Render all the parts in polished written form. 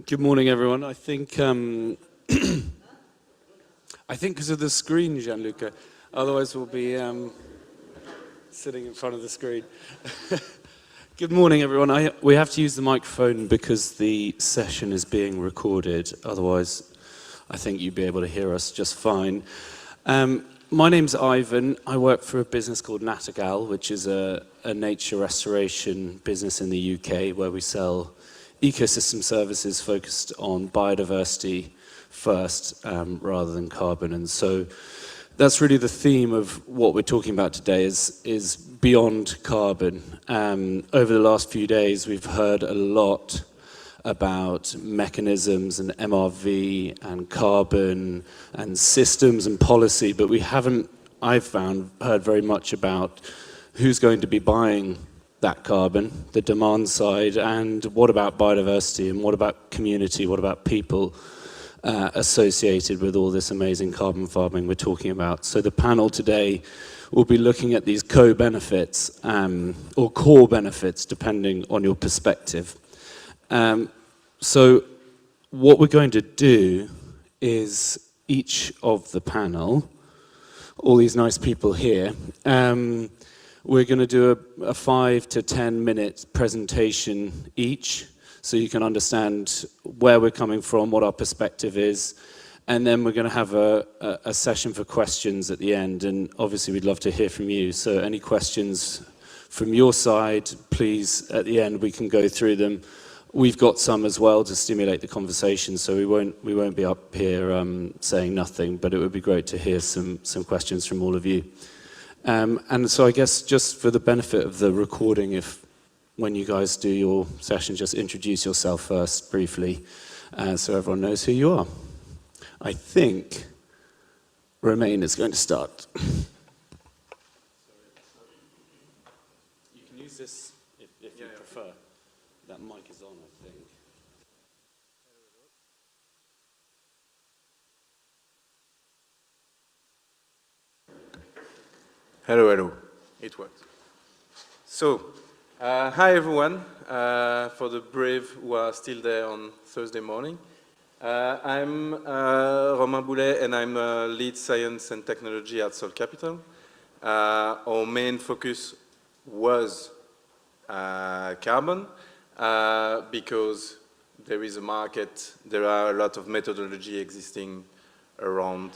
Good morning, everyone. I think because of the screen, Gianluca. Otherwise, we'll be sitting in front of the screen. Good morning, everyone. We have to use the microphone because the session is being recorded. Otherwise, I think you'd be able to hear us just fine. My name's Ivan. I work for a business called Nattergal, which is a nature restoration business in the UK where we sell ecosystem services focused on biodiversity first rather than carbon. And so that's really the theme of what we're talking about today is beyond carbon. Over the last few days, we've heard a lot about mechanisms and MRV and carbon and systems and policy, but we haven't, I've found, heard very much about who's going to be buying that carbon, the demand side, and what about biodiversity, and what about community, what about people associated with all this amazing carbon farming we're talking about. So the panel today will be looking at these co-benefits, or core benefits, depending on your perspective. So what we're going to do is each of the panel, all these nice people here, we're going to do a 5 to 10 minute presentation each, so you can understand where we're coming from, what our perspective is, and then we're going to have a session for questions at the end, and obviously we'd love to hear from you. So any questions from your side, please, at the end we can go through them. We've got some as well to stimulate the conversation, so we won't be up here saying nothing, but it would be great to hear some questions from all of you. And so I guess just for the benefit of the recording, if when you guys do your session, just introduce yourself first briefly so everyone knows who you are. I think Romain is going to start. You can use this if you prefer. That mic is on, I think. Hello, hello. It worked. So, hi everyone, for the brave who are still there on Thursday morning. I'm Romain Boulet and I'm lead science and technology at Sol Capital. Our main focus was carbon because there is a market, there are a lot of methodology existing around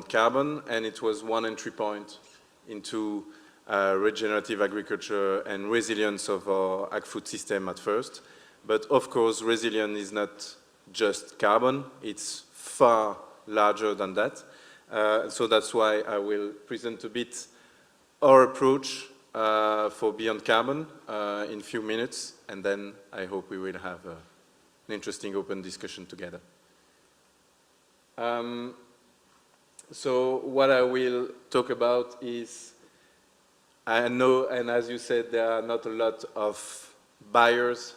carbon, and it was one entry point into regenerative agriculture and resilience of our ag-food system at first. But of course, resilience is not just carbon, it's far larger than that. So that's why I will present a bit our approach for Beyond Carbon in a few minutes, and then I hope we will have an interesting open discussion together. So what I will talk about is, I know, and as you said, there are not a lot of buyers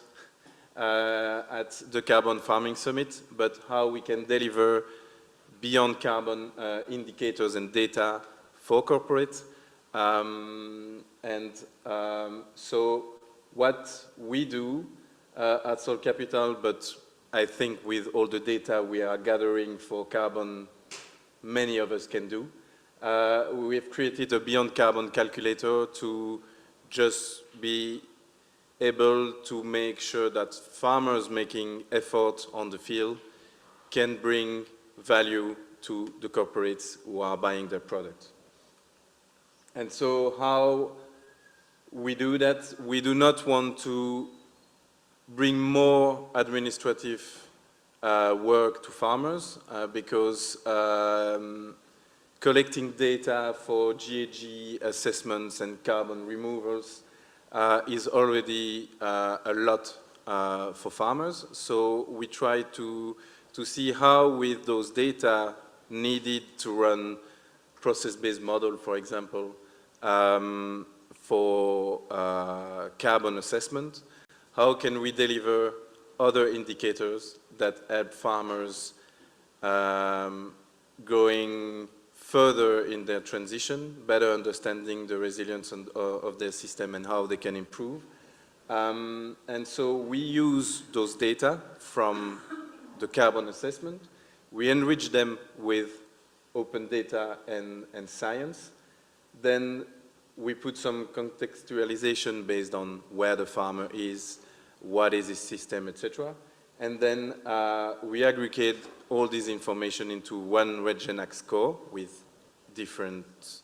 at the Carbon Farming Summit, but how we can deliver beyond carbon indicators and data for corporates. So what we do at Sol Capital, but I think with all the data we are gathering for carbon, many of us can do. We've created a Beyond Carbon calculator to just be able to make sure that farmers making effort on the field can bring value to the corporates who are buying their product. And so how we do that, we do not want to bring more administrative work to farmers because collecting data for GHG assessments and carbon removals is already a lot for farmers. So we try to see how with those data needed to run process-based model, for example, for carbon assessment, how can we deliver other indicators that help farmers going further in their transition, better understanding the resilience of their system and how they can improve, And so we use those data from the carbon assessment. We enrich them with open data and science. Then we put some contextualization based on where the farmer is, what is his system, etc. And then we aggregate all this information into one RedGenAC score with different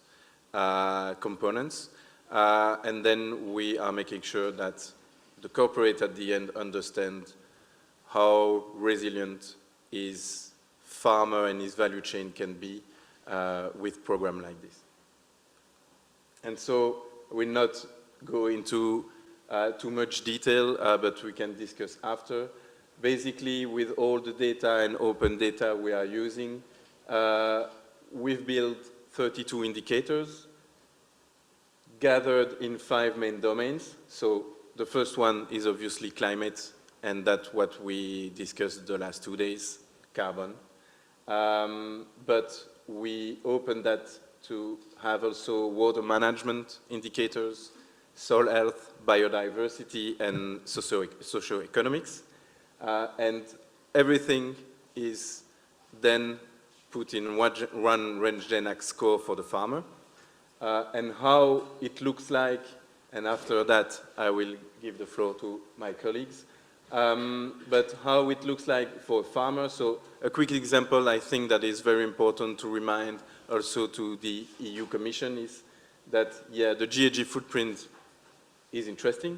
components. And then we are making sure that the corporate at the end understand how resilient his farmer and his value chain can be with program like this. And so we'll not go into too much detail, but we can discuss after. Basically, with all the data and open data we are using, we've built 32 indicators gathered in 5 main domains. So the first one is obviously climate, and that's what we discussed the last 2 days, carbon. But we opened that to have also water management indicators, soil health, biodiversity, and socioeconomics. And everything is then put in one RedGenAC score for the farmer. And how it looks like, and after that I will give the floor to my colleagues, but how it looks like for a farmer. So a quick example I think that is very important to remind also to the EU Commission is that, yeah, the GHG footprint is interesting,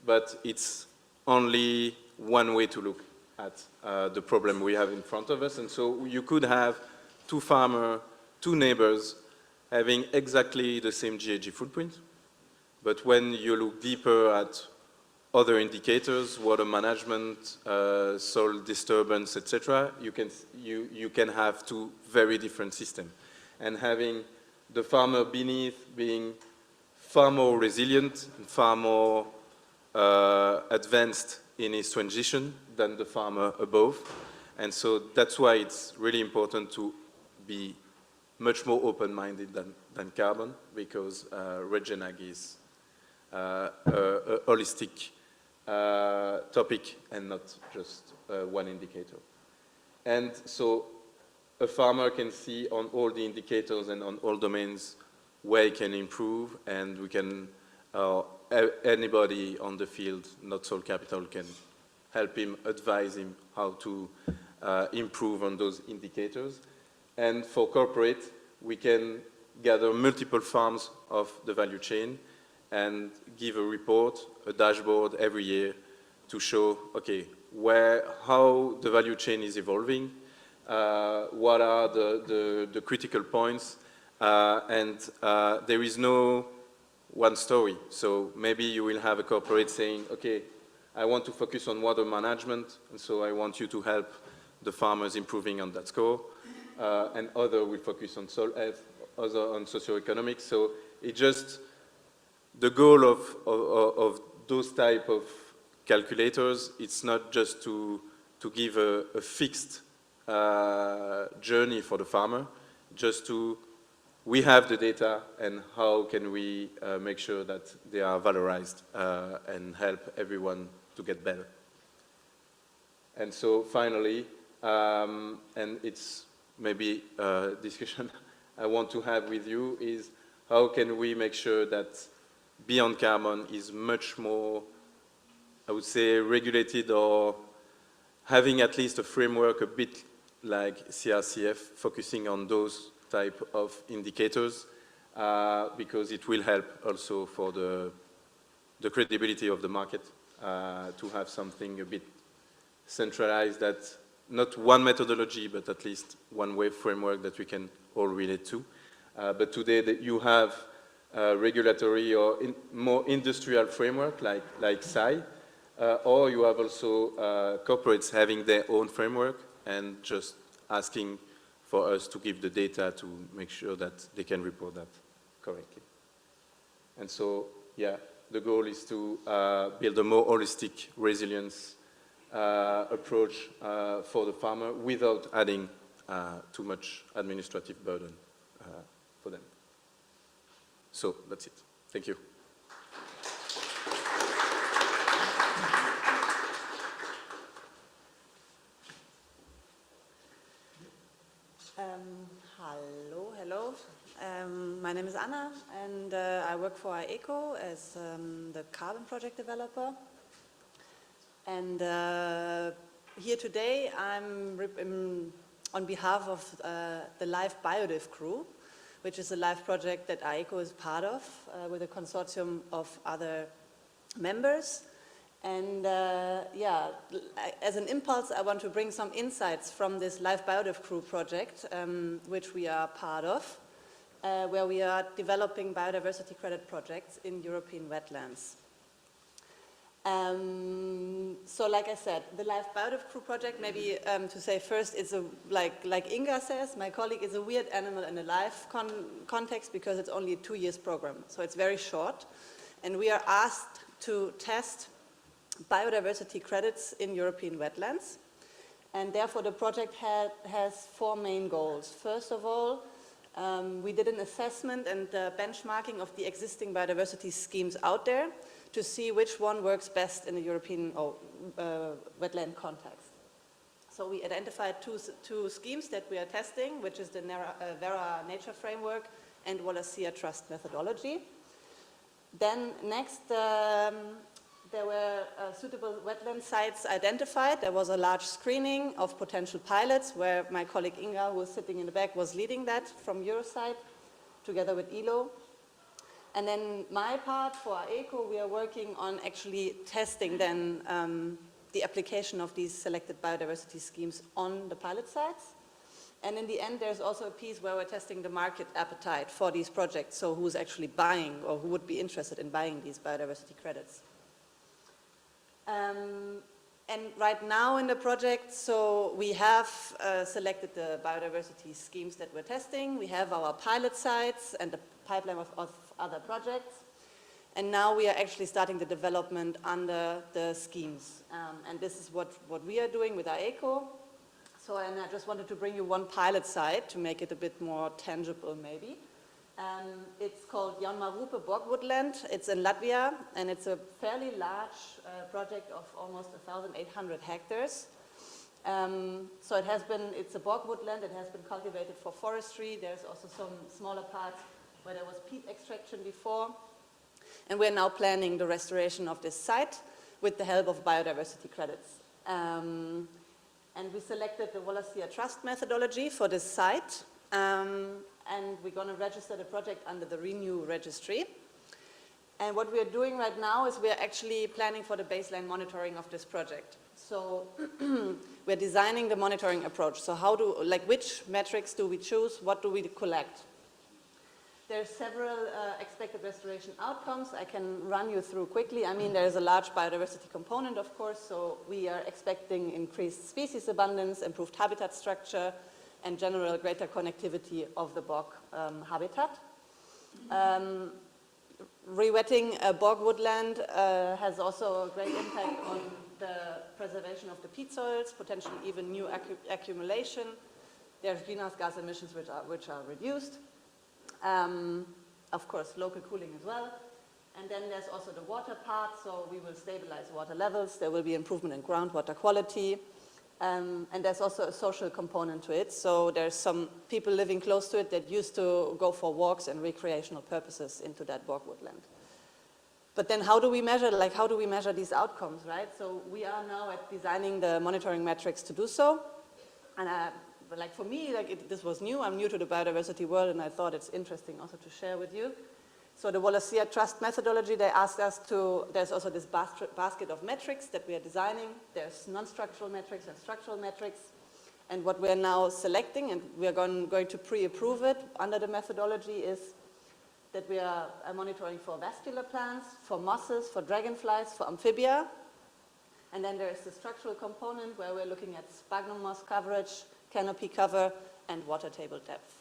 but it's only one way to look at the problem we have in front of us. And so you could have 2 farmers, 2 neighbors having exactly the same GHG footprint, but when you look deeper at other indicators, water management, soil disturbance, etc., you can have 2 very different systems. And having the farmer beneath being far more resilient and far more advanced in his transition than the farmer above. And so that's why it's really important to be much more open-minded than carbon, because RedGenAC is a holistic topic and not just one indicator. And so a farmer can see on all the indicators and on all domains where he can improve, and we can, anybody on the field, not Soul Capital, can help him, advise him how to improve on those indicators. And for corporate, we can gather multiple farms of the value chain and give a report, a dashboard every year to show, okay, how the value chain is evolving, what are the critical points, and there is no one story. So maybe you will have a corporate saying, okay, I want to focus on water management, and so I want you to help the farmers improving on that score, and other will focus on soil health, other on socioeconomics. So it just, the goal of those type of calculators, it's not just to give a fixed journey for the farmer, just we have the data, and how can we make sure that they are valorized and help everyone to get better. And so finally, and it's maybe a discussion I want to have with you, is how can we make sure that Beyond Carbon is much more, I would say, regulated, or having at least a framework a bit like CRCF, focusing on those type of indicators, because it will help also for the credibility of the market, to have something a bit centralized, that not one methodology, but at least one way framework that we can all relate to. But today that you have regulatory or more industrial framework like SAI, or you have also corporates having their own framework and just asking for us to give the data to make sure that they can report that correctly. And so, yeah, the goal is to build a more holistic resilience approach for the farmer without adding too much administrative burden for them. So that's it. Thank you. Hello. My name is Anna, and I work for ECO as the carbon project developer. And here today, I'm on behalf of the Live Biodiv crew, which is a live project that ECO is part of with a consortium of other members. And yeah, as an impulse, I want to bring some insights from this Live Biodiv crew project, which we are part of, where we are developing biodiversity credit projects in European wetlands. So like I said, the Live Biodiv crew project, maybe to say first, it's like Inga says, my colleague, is a weird animal in a live context because it's only a 2 years program. So it's very short. And we are asked to test biodiversity credits in European wetlands. And therefore the project has 4 main goals. First of all, we did an assessment and benchmarking of the existing biodiversity schemes out there to see which one works best in the European wetland context. So we identified two schemes that we are testing, which is the Vera Nature Framework and Wallacea Trust methodology. Then next, there were suitable wetland sites identified. There was a large screening of potential pilots where my colleague Inga, who was sitting in the back, was leading that from Eurosite together with ILO. And then my part for ECO, we are working on actually testing then the application of these selected biodiversity schemes on the pilot sites. And in the end, there's also a piece where we're testing the market appetite for these projects. So who's actually buying or who would be interested in buying these biodiversity credits. And right now in the project, so we have selected the biodiversity schemes that we're testing. We have our pilot sites and the pipeline of other projects. And now we are actually starting the development under the schemes. And this is what we are doing with our ECO. So and I just wanted to bring you one pilot site to make it a bit more tangible maybe. It's called Janmarupe Bog Woodland. It's in Latvia, and it's a fairly large project of almost 1,800 hectares. So it's a bog woodland. It has been cultivated for forestry. There's also some smaller parts where there was peat extraction before. And we're now planning the restoration of this site with the help of biodiversity credits. And we selected the Wallacea Trust methodology for this site. And we're going to register the project under the Renew registry. And what we are doing right now is we are actually planning for the baseline monitoring of this project. So we're designing the monitoring approach. So which metrics do we choose? What do we collect? There's several expected restoration outcomes. I can run you through quickly. I mean, there's a large biodiversity component, of course. So we are expecting increased species abundance, improved habitat structure, and general greater connectivity of the bog habitat. Rewetting a bog woodland has also a great impact on the preservation of the peat soils, potentially even new accumulation. There's greenhouse gas emissions which are reduced. Of course, local cooling as well. And then there's also the water part, so we will stabilize water levels. There will be improvement in groundwater quality. And there's also a social component to it. So there's some people living close to it that used to go for walks and recreational purposes into that bog woodland. But then how do we measure these outcomes, right? So we are now at designing the monitoring metrics to do so. And for me, this was new. I'm new to the biodiversity world, and I thought it's interesting also to share with you. So the Wallacea Trust methodology, they asked us there's also this basket of metrics that we are designing. There's non-structural metrics and structural metrics. And what we're now selecting, and we are going to pre-approve it under the methodology, is that we are monitoring for vascular plants, for mosses, for dragonflies, for amphibia. And then there is the structural component where we're looking at sphagnum moss coverage, canopy cover, and water table depth.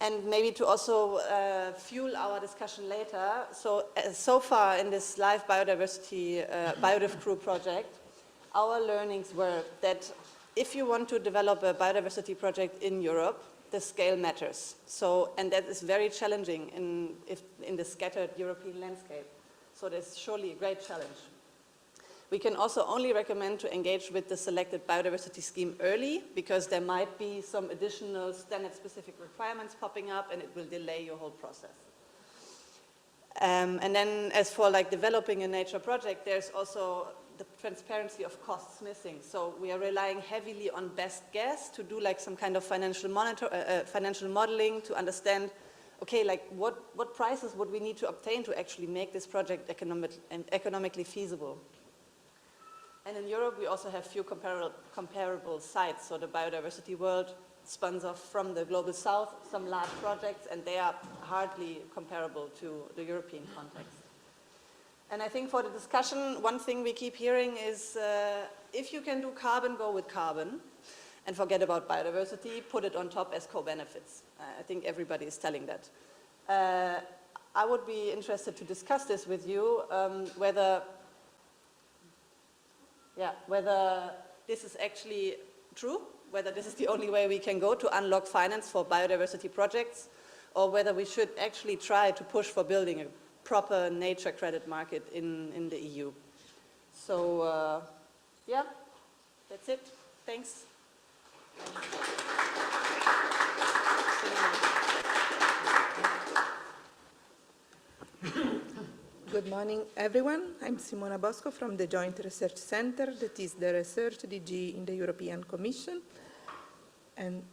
And maybe to also fuel our discussion later, so far in this live biodiversity Biodiv crew project, our learnings were that if you want to develop a biodiversity project in Europe, the scale matters. And that is very challenging in the scattered European landscape. So there's surely a great challenge. We can also only recommend to engage with the selected biodiversity scheme early, because there might be some additional standard-specific requirements popping up, and it will delay your whole process. And then as for like developing a nature project, there's also the transparency of costs missing. So we are relying heavily on best guess to do like some kind of financial modeling to understand, okay, like what prices would we need to obtain to actually make this project economically feasible. And in Europe, we also have few comparable sites. So the biodiversity world spans off from the global south some large projects, and they are hardly comparable to the European context. And I think for the discussion, one thing we keep hearing is if you can do carbon, go with carbon, and forget about biodiversity, put it on top as co-benefits. I think everybody is telling that. I would be interested to discuss this with you, whether this is actually true, whether this is the only way we can go to unlock finance for biodiversity projects, or whether we should actually try to push for building a proper nature credit market in the EU. So, yeah, that's it. Thanks. Good morning, everyone. I'm Simona Bosco from the Joint Research Center, that is the research DG in the European Commission. And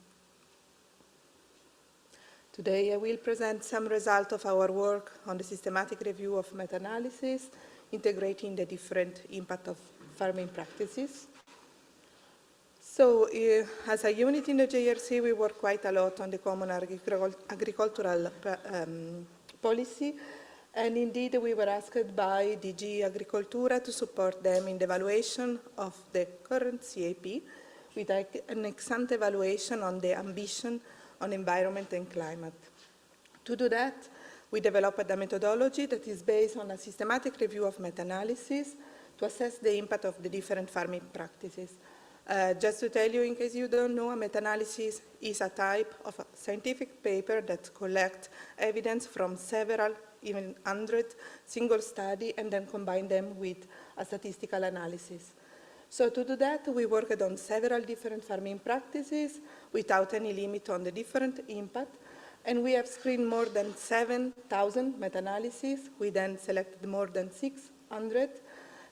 today I will present some results of our work on the systematic review of meta-analysis, integrating the different impact of farming practices. So, as a unit in the JRC, we work quite a lot on the common agricultural policy. And indeed, we were asked by DG Agricultura to support them in the evaluation of the current CAP with an ex-ante evaluation on the ambition on environment and climate. To do that, we developed a methodology that is based on a systematic review of meta-analysis to assess the impact of the different farming practices. Just to tell you, in case you don't know, a meta-analysis is a type of a scientific paper that collects evidence from several, even 100 single studies, and then combine them with a statistical analysis. So to do that, we worked on several different farming practices without any limit on the different impact, and we have screened more than 7,000 meta-analyses. We then selected more than 600.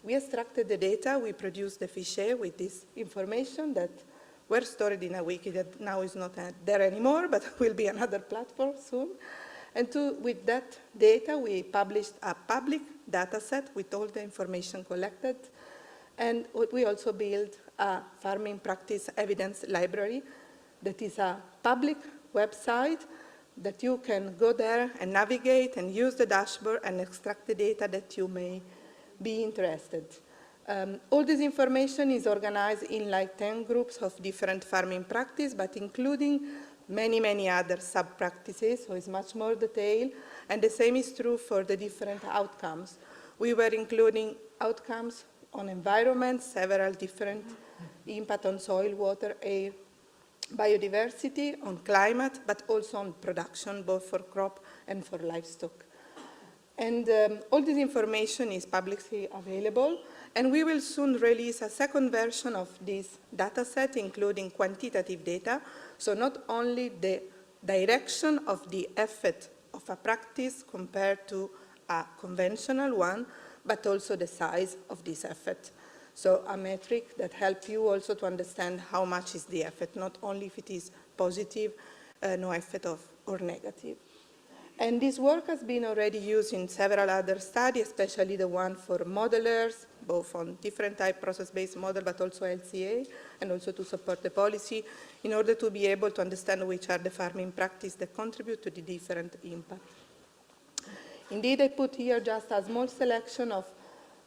We extracted the data, we produced the fichier with this information that were stored in a wiki that now is not there anymore, but will be another platform soon. And with that data, we published a public data set with all the information collected. And we also built a farming practice evidence library that is a public website that you can go there and navigate and use the dashboard and extract the data that you may be interested. All this information is organized in like 10 groups of different farming practice, but including many, many other sub-practices, so it's much more detailed, and the same is true for the different outcomes. We were including outcomes on environment, several different impact on soil, water, air, biodiversity, on climate, but also on production, both for crop and for livestock. And all this information is publicly available, and we will soon release a second version of this data set, including quantitative data, so not only the direction of the effect of a practice compared to a conventional one, but also the size of this effect. So a metric that helps you also to understand how much is the effect, not only if it is positive, no effect or negative. And this work has been already used in several other studies, especially the one for modelers, both on different type process-based model, but also LCA, and also to support the policy in order to be able to understand which are the farming practices that contribute to the different impact. Indeed, I put here just a small selection of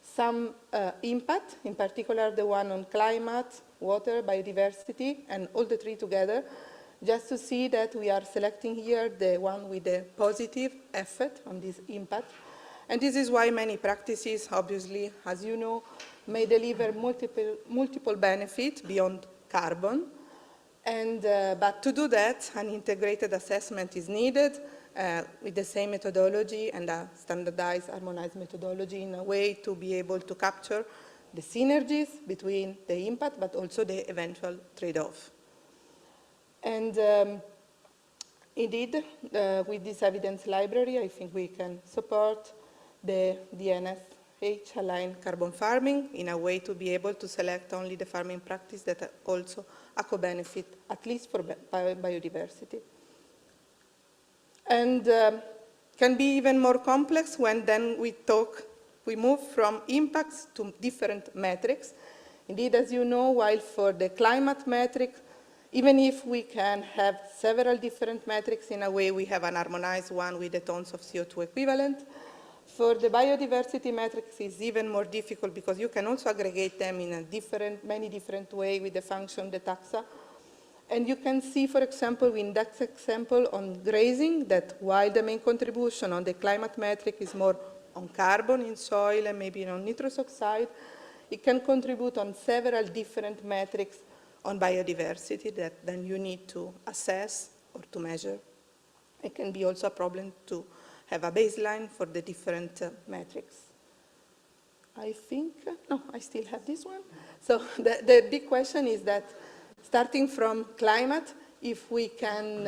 some impact, in particular the one on climate, water, biodiversity, and all the three together, just to see that we are selecting here the one with the positive effect on this impact. And this is why many practices, obviously, as you know, may deliver multiple benefits beyond carbon. And, but to do that, an integrated assessment is needed with the same methodology and a standardized, harmonized methodology in a way to be able to capture the synergies between the impact, but also the eventual trade-off. And indeed, with this evidence library, I think we can support the DNSH-aligned carbon farming in a way to be able to select only the farming practice that are also a co-benefit, at least for biodiversity. And can be even more complex when then we move from impacts to different metrics. Indeed, as you know, while for the climate metric, even if we can have several different metrics, in a way we have an harmonized one with the tons of CO2 equivalent. For the biodiversity metrics, it's even more difficult because you can also aggregate them in a many different ways with the function, the taxa. And you can see, for example, in that example on grazing, that while the main contribution on the climate metric is more on carbon in soil and maybe on nitrous oxide, it can contribute on several different metrics on biodiversity that then you need to assess or to measure. It can be also a problem to have a baseline for the different metrics. I think, no, I still have this one. So the big question is that starting from climate, if we can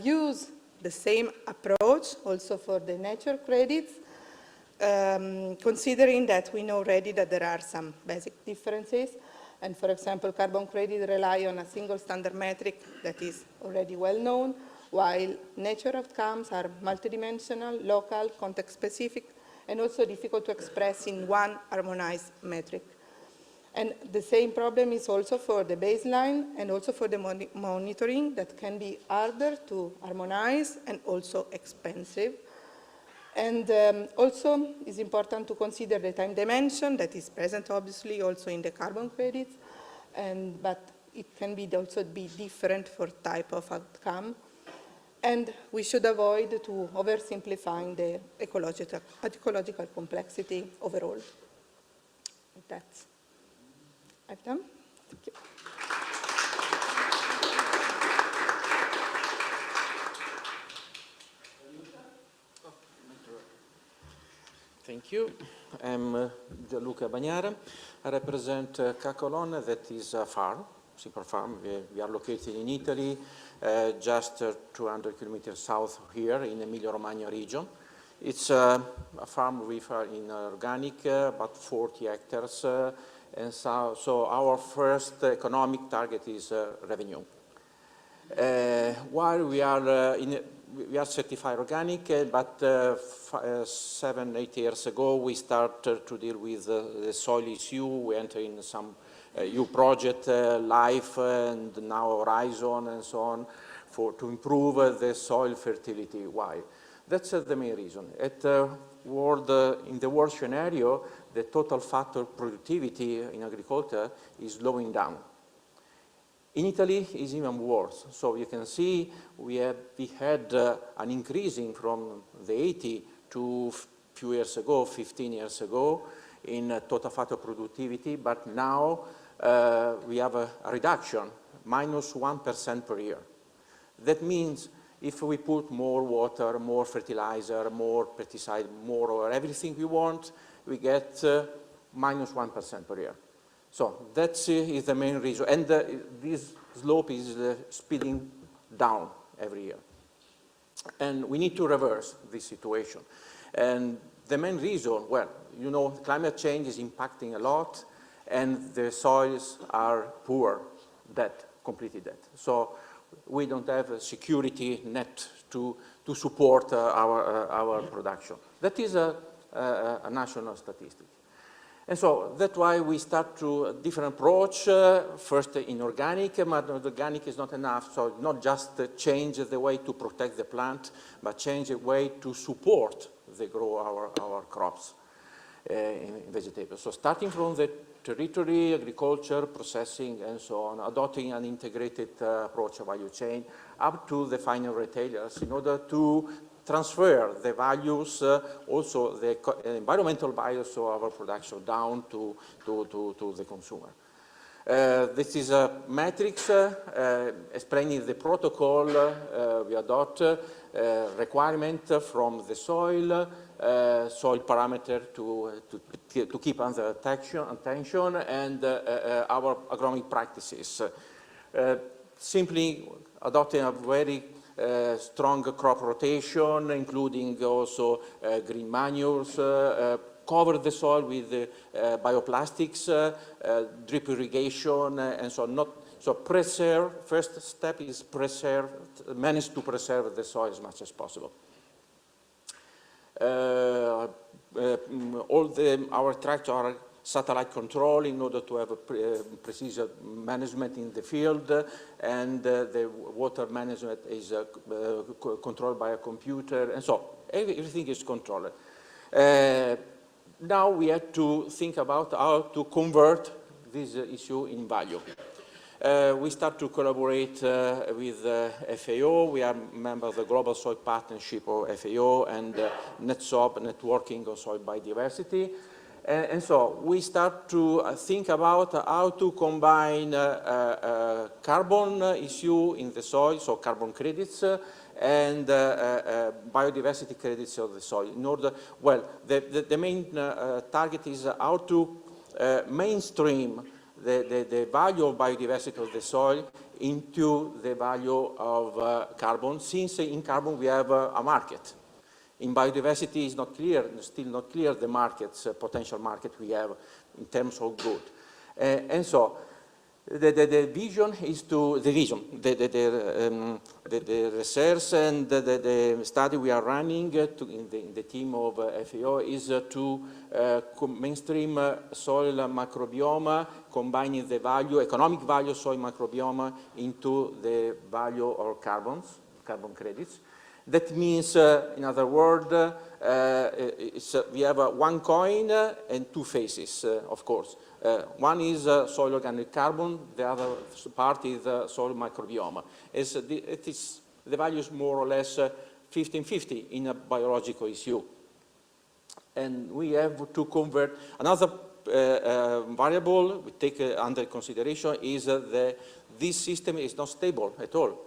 use the same approach also for the nature credits, considering that we know already that there are some basic differences. And for example, carbon credit rely on a single standard metric that is already well known, while nature outcomes are multidimensional, local, context-specific, and also difficult to express in one harmonized metric. And the same problem is also for the baseline and also for the monitoring that can be harder to harmonize and also expensive. And also it's important to consider the time dimension that is present obviously also in the carbon credits, but it can also be different for type of outcome. And we should avoid to oversimplifying the ecological complexity overall. That's I've done. Thank you. Thank you. I'm Gianluca Bagnara. I represent Cacolon, that is a farm, simple farm. We are located in Italy, just 200 kilometers south here in Emilia-Romagna region. It's a farm with in organic, about 40 hectares, and so our first economic target is revenue. While we are certified organic, but 7-8 years ago we started to deal with the soil issue. We enter in some EU project, LIFE, and now Horizon, and so on, to improve the soil fertility. Why? That's the main reason. In the world scenario, the total factor productivity in agriculture is slowing down. In Italy, it's even worse. So you can see we had an increasing from the 80 to a few years ago, 15 years ago, in total factor productivity, but now we have a reduction, minus 1% per year. That means if we put more water, more fertilizer, more pesticide, more or everything we want, we get minus 1% per year. So that is the main reason. And this slope is speeding down every year. And we need to reverse this situation. And the main reason, well, you know, climate change is impacting a lot, and the soils are poor, completely dead. So we don't have a security net to support our production. That is a national statistic. And so that's why we start to a different approach, first in organic, but organic is not enough. So not just change the way to protect the plant, but change the way to support the grow our crops in vegetables. So starting from the territory, agriculture, processing, and so on, adopting an integrated approach of value chain up to the final retailers in order to transfer the values, also the environmental values of our production down to the consumer. This is a matrix explaining the protocol we adopt, requirement from the soil, soil parameter to keep under attention and our agronomic practices. Simply adopting a very strong crop rotation, including also green manures, cover the soil with bioplastics, drip irrigation, and so on. So preserve, first step is preserve, manage to preserve the soil as much as possible. Our tracks are satellite control in order to have a precision management in the field, and the water management is controlled by a computer, and so everything is controlled. Now we have to think about how to convert this issue in value. We start to collaborate with FAO. We are members of the Global Soil Partnership of FAO and NetSob, Networking of Soil Biodiversity. And so we start to think about how to combine carbon issue in the soil, so carbon credits, and biodiversity credits of the soil. In order, well, the main target is how to mainstream the value of biodiversity of the soil into the value of carbon, since in carbon we have a market. In biodiversity, it's not clear, still not clear the markets, potential market we have in terms of good. And so the vision is to, the research and the study we are running in the team of FAO is to mainstream soil microbiome, combining the value, economic value of soil microbiome into the value of carbon credits. That means, in other words, we have one coin and two faces, of course. One is soil organic carbon, the other part is soil microbiome. The value is more or less 50-50 in a biological issue. And we have to convert. Another variable we take under consideration is this system is not stable at all.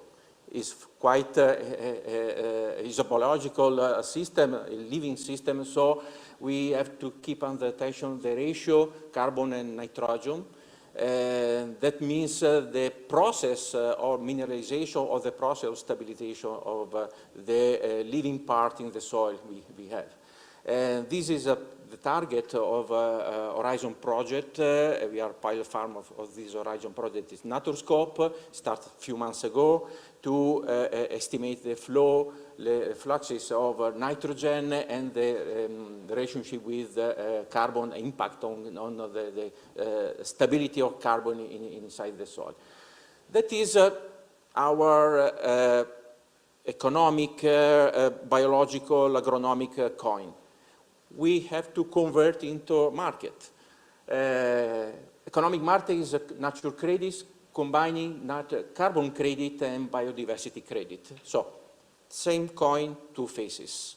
Is quite is a biological system, a living system, so we have to keep under attention the ratio carbon and nitrogen. That means the process or mineralization or the process of stabilization of the living part in the soil we have. This is the target of Horizon project. We are pilot farm of this Horizon project. It's Naturscope, started a few months ago to estimate the flow, the fluxes of nitrogen and the relationship with carbon impact on the stability of carbon inside the soil. That is our economic, biological, agronomic coin. We have to convert into market. Economic market is natural credits combining carbon credit and biodiversity credit. So, same coin, two faces.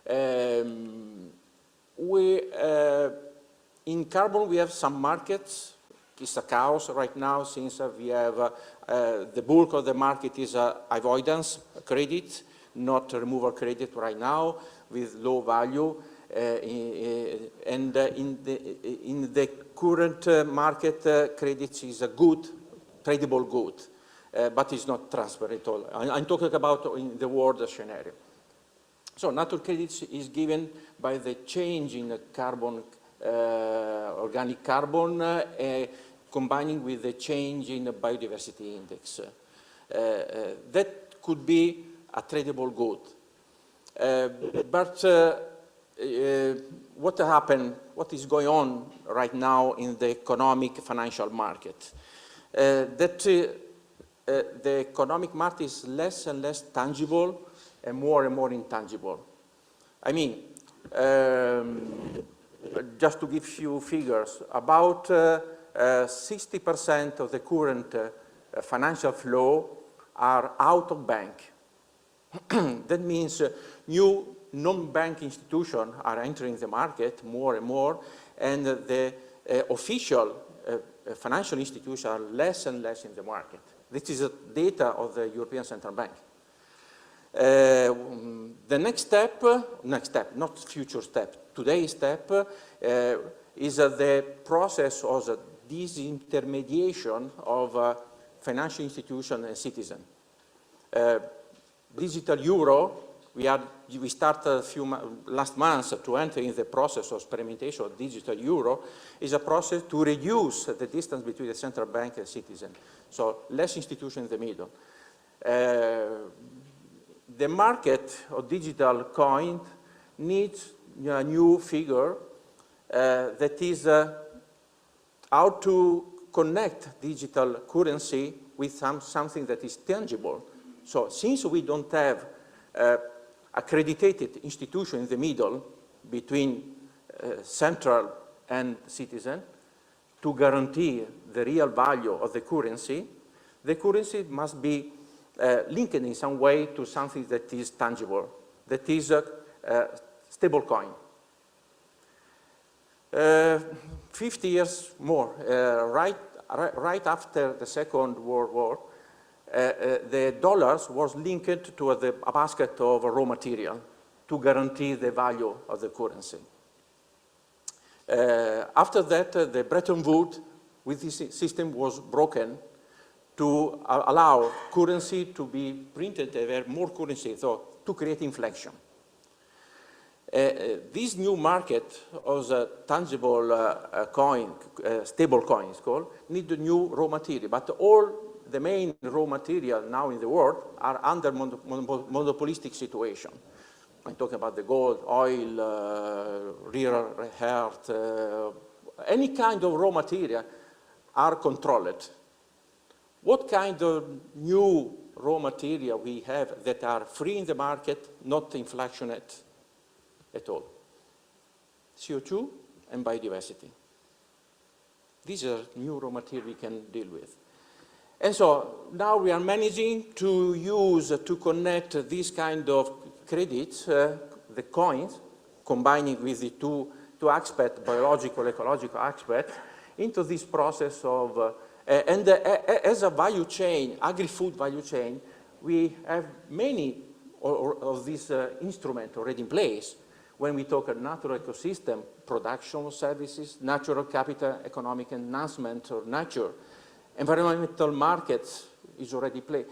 In carbon we have some markets. It's a chaos right now since we have the bulk of the market is avoidance credit, not removal credit right now with low value. And in the current market, credits is a good, tradable good, but it's not transparent at all. I'm talking about in the world scenario. So natural credits is given by the change in the carbon, organic carbon, combining with the change in the biodiversity index. That could be a tradable good. But what happened, what is going on right now in the economic financial market? The economic market is less and less tangible and more intangible. I mean, just to give you figures, about 60% of the current financial flow are out of bank. That means new non-bank institutions are entering the market more and more, and the official financial institutions are less and less in the market. This is data of the European Central Bank. The next step, not future step, today's step, is the process of the disintermediation of financial institution and citizen. Digital euro, we started last month to enter in the process of experimentation of digital euro, is a process to reduce the distance between the central bank and citizen. So less institution in the middle. The market of digital coin needs a new figure that is how to connect digital currency with something that is tangible. So since we don't have accredited institution in the middle between central and citizen to guarantee the real value of the currency must be linked in some way to something that is tangible, that is a stable coin. 50 years more, right after the Second World War, the dollars was linked to a basket of raw material to guarantee the value of the currency. After that, the Bretton Woods with this system was broken to allow currency to be printed, there were more currency, so to create inflation. This new market of the tangible coin, stable coin is called, need a new raw material, but all the main raw material now in the world are under monopolistic situation. I'm talking about the gold, oil, rare earth, any kind of raw material are controlled. What kind of new raw material we have that are free in the market, not inflationate at all? CO2 and biodiversity. These are new raw material we can deal with. And so now we are managing to use, to connect this kind of credits, the coins, combining with the two aspects, biological, ecological aspects, into this process of, as a value chain, agri-food value chain, we have many of these instruments already in place. When we talk about natural ecosystem, production of services, natural capital, economic enhancement of nature, environmental markets is already played.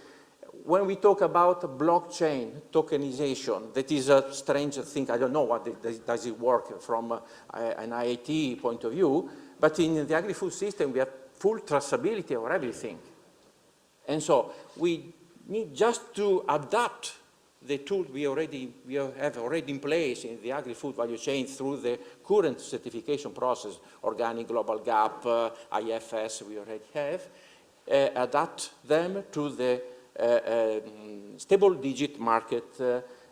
When we talk about blockchain, tokenization, that is a strange thing. I don't know what does it work from an IIT point of view, but in the agri-food system, we have full traceability of everything. And so we need just to adapt the tool we have already in place in the agri-food value chain through the current certification process, organic, global gap, IFS we already have, adapt them to the stable digit market.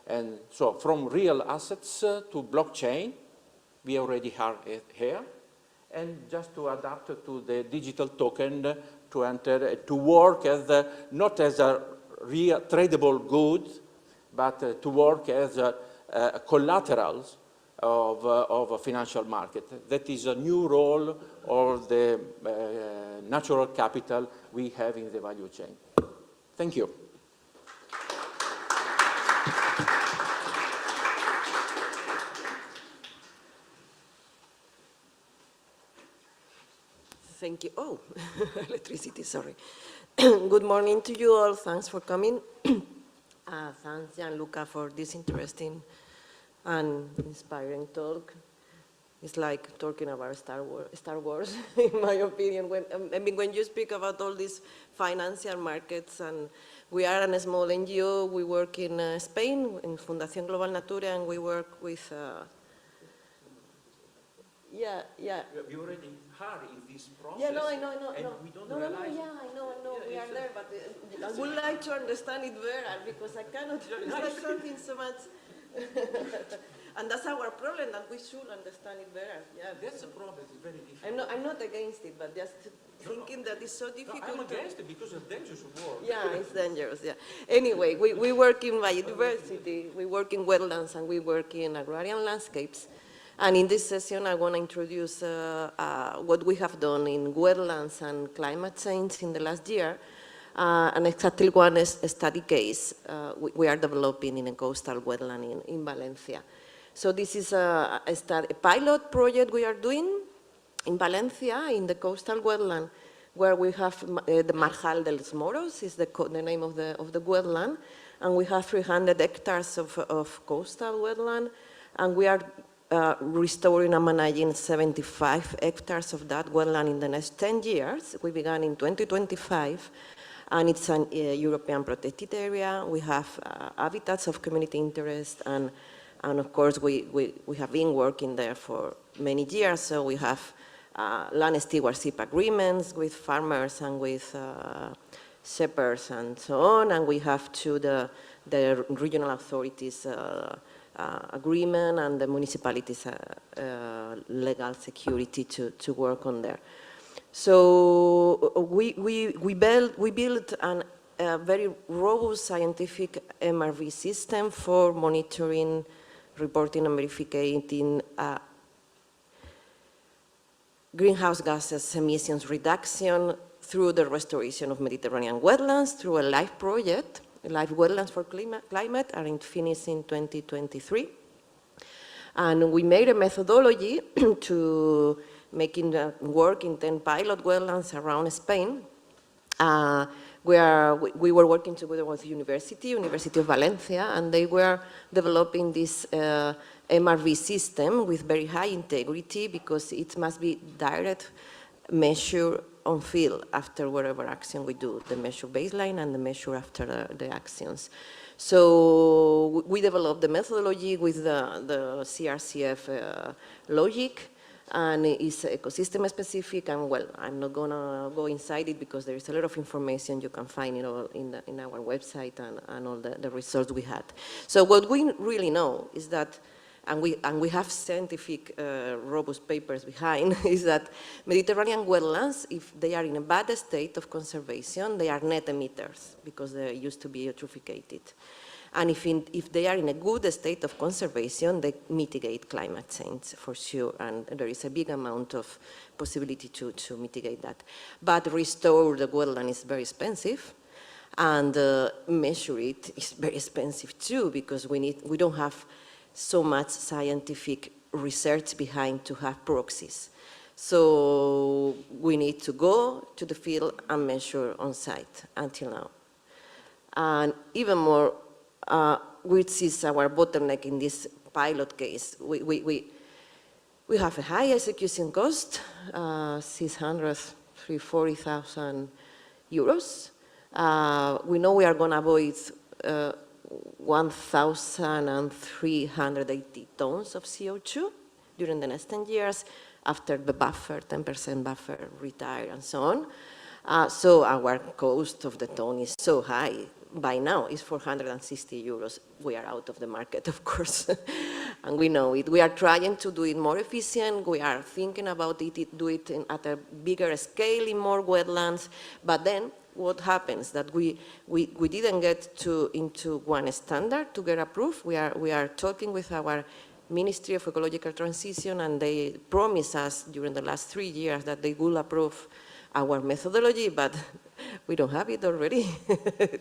And so from real assets to blockchain, we already are here. And just to adapt to the digital token to enter, to work as not as a real tradable good, but to work as collaterals of a financial market. That is a new role of the natural capital we have in the value chain. Thank you. Thank you. Oh, electricity, sorry. Good morning to you all. Thanks for coming. Thanks, Gianluca, for this interesting and inspiring talk. It's like talking about Star Wars, in my opinion. When you speak about all these financial markets, and we are a small NGO, we work in Spain, in Fundación Global Natura, and we work with yeah. We already are in this process. Yeah, no, I know. And we don't No, realize yeah, I know, we are there, but I would like to understand it better, because I cannot understand something so much. And that's our problem, that we should understand it better. Yeah, that's a problem, it's very difficult. I'm not against it, but just thinking that it's so difficult. No, I'm against it because it's dangerous work. Yeah, it's dangerous, yeah. Anyway, we work in biodiversity, we work in wetlands, and we work in agrarian landscapes. And in this session, I want to introduce what we have done in wetlands and climate change in the last year. and exactly one study case we are developing in a coastal wetland in Valencia. So this is a pilot project we are doing in Valencia, in the coastal wetland, where we have the Marjal de los Moros, is the name of the wetland, and we have 300 hectares of coastal wetland, and we are restoring and managing 75 hectares of that wetland in the next 10 years. We began in 2025, and it's an European protected area. We have habitats of community interest, and of course we have been working there for many years, so we have land stewardship agreements with farmers and with shepherds and so on, and we have the regional authorities agreement and the municipalities legal security to work on there. So we built a very robust scientific MRV system for monitoring, reporting and verifying greenhouse gases emissions reduction through the restoration of Mediterranean wetlands through a live project, Live Wetlands for Climate, and it finished in 2023. And we made a methodology to making work in 10 pilot wetlands around Spain, where we were working together with University of Valencia, and they were developing this MRV system with very high integrity because it must be direct measure on field after whatever action we do, the measure baseline and the measure after the actions. So we developed the methodology with the CRCF logic, and it's ecosystem specific, and well, I'm not gonna go inside it because there is a lot of information you can find it all in our website and all the results we had. So what we really know is that, and we have scientific robust papers behind, is that Mediterranean wetlands, if they are in a bad state of conservation, they are net emitters because they used to be eutrophicated. And if they are in a good state of conservation, they mitigate climate change for sure, and there is a big amount of possibility to mitigate that. But restore the wetland is very expensive, and measure it is very expensive too, because we don't have so much scientific research behind to have proxies. So we need to go to the field and measure on site until now. And even more, which is our bottleneck in this pilot case, we have a high execution cost, 640,000 euros. We know we are going to avoid 1,380 tons of CO2 during the next 10 years after the buffer, 10% buffer retire and so on. So our cost of the ton is so high. By now, it's 460 euros. We are out of the market, of course, and we know it. We are trying to do it more efficient. We are thinking about it, do it at a bigger scale in more wetlands, but then what happens that we didn't get into one standard to get approved. We are talking with our Ministry of Ecological Transition, and they promised us during the last 3 years that they will approve our methodology, but we don't have it already.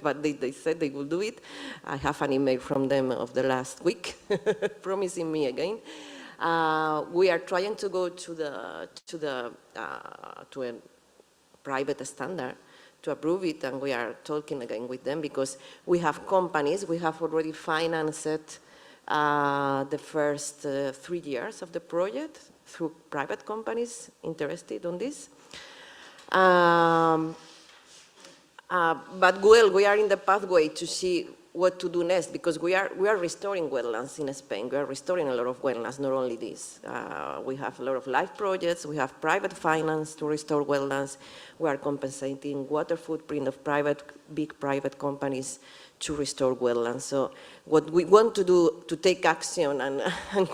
But they said they will do it. I have an email from them of the last week promising me again. We are trying to go to a private standard to approve it, and we are talking again with them because we have companies, we have already financed the first 3 years of the project through private companies interested on this. But well, we are in the pathway to see what to do next, because we are restoring wetlands in Spain. We are restoring a lot of wetlands, not only this. We have a lot of live projects. We have private finance to restore wetlands. We are compensating water footprint of big private companies to restore wetlands. So what we want to do to take action, and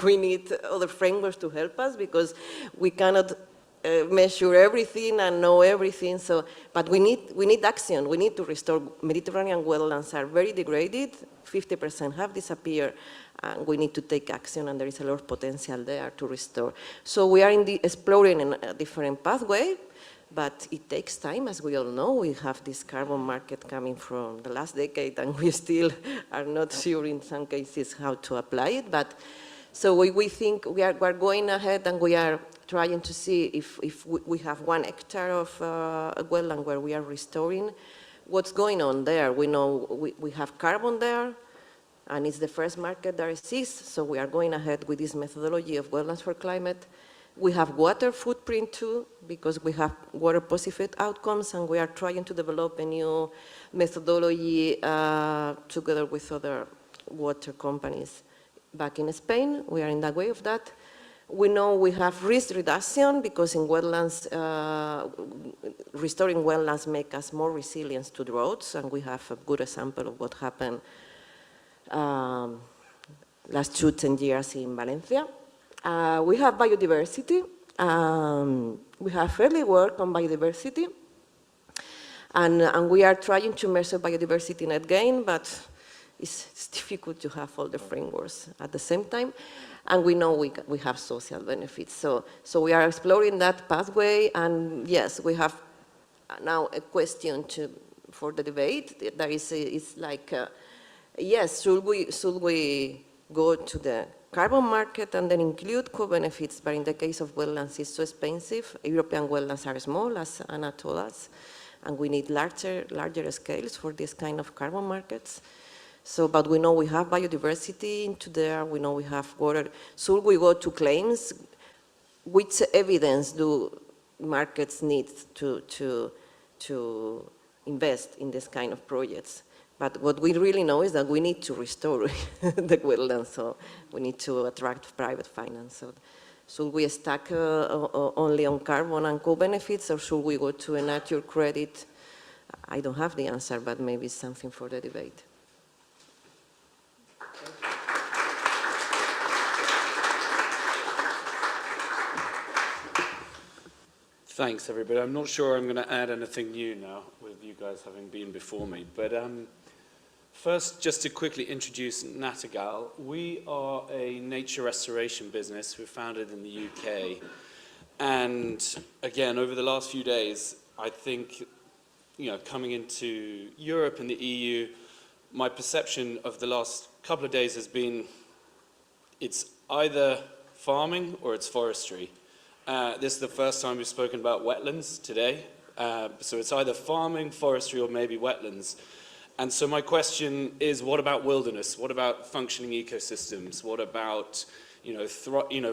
we need other frameworks to help us, because we cannot measure everything and know everything. So, but we need action. We need to restore. Mediterranean wetlands are very degraded. 50% have disappeared, and we need to take action. And there is a lot of potential there to restore. So we are exploring a different pathway. But it takes time, as we all know. We have this carbon market coming from the last decade, and we still are not sure in some cases how to apply it. But so we think we're going ahead, and we are trying to see if we have 1 hectare of a wetland where we are restoring, what's going on there. We know we have carbon there, and it's the first market that exists, so we are going ahead with this methodology of wetlands for climate. We have water footprint too, because we have water positive outcomes, and we are trying to develop a new methodology together with other water companies back in Spain. We are in the way of that. We know we have risk reduction, because in wetlands, restoring wetlands make us more resilient to droughts, and we have a good example of what happened last 10 years in Valencia. We have biodiversity. We have early work on biodiversity, and we are trying to measure biodiversity net gain, but it's difficult to have all the frameworks at the same time. And we know we have social benefits. So we are exploring that pathway, and yes, we have now a question for the debate. There is like, yes, should we go to the carbon market and then include co-benefits, but in the case of wetlands, it's so expensive. European wetlands are small, as Anna told us, and we need larger scales for this kind of carbon markets. So, but we know we have biodiversity into there, we know we have water. Should we go to claims? Which evidence do markets need to invest in this kind of projects? But what we really know is that we need to restore the wetlands, so we need to attract private finance. So should we stack only on carbon and co-benefits, or should we go to a nature credit? I don't have the answer, but maybe it's something for the debate. Thanks, everybody. I'm not sure I'm going to add anything new now, with you guys having been before me. But first, just to quickly introduce Nattergal. We are a nature restoration business. We're founded in the UK. And again, over the last few days, I think, coming into Europe and the EU, my perception of the last couple of days has been it's either farming or it's forestry. This is the first time we've spoken about wetlands today. So it's either farming, forestry, or maybe wetlands. And so my question is, what about wilderness? What about functioning ecosystems? What about,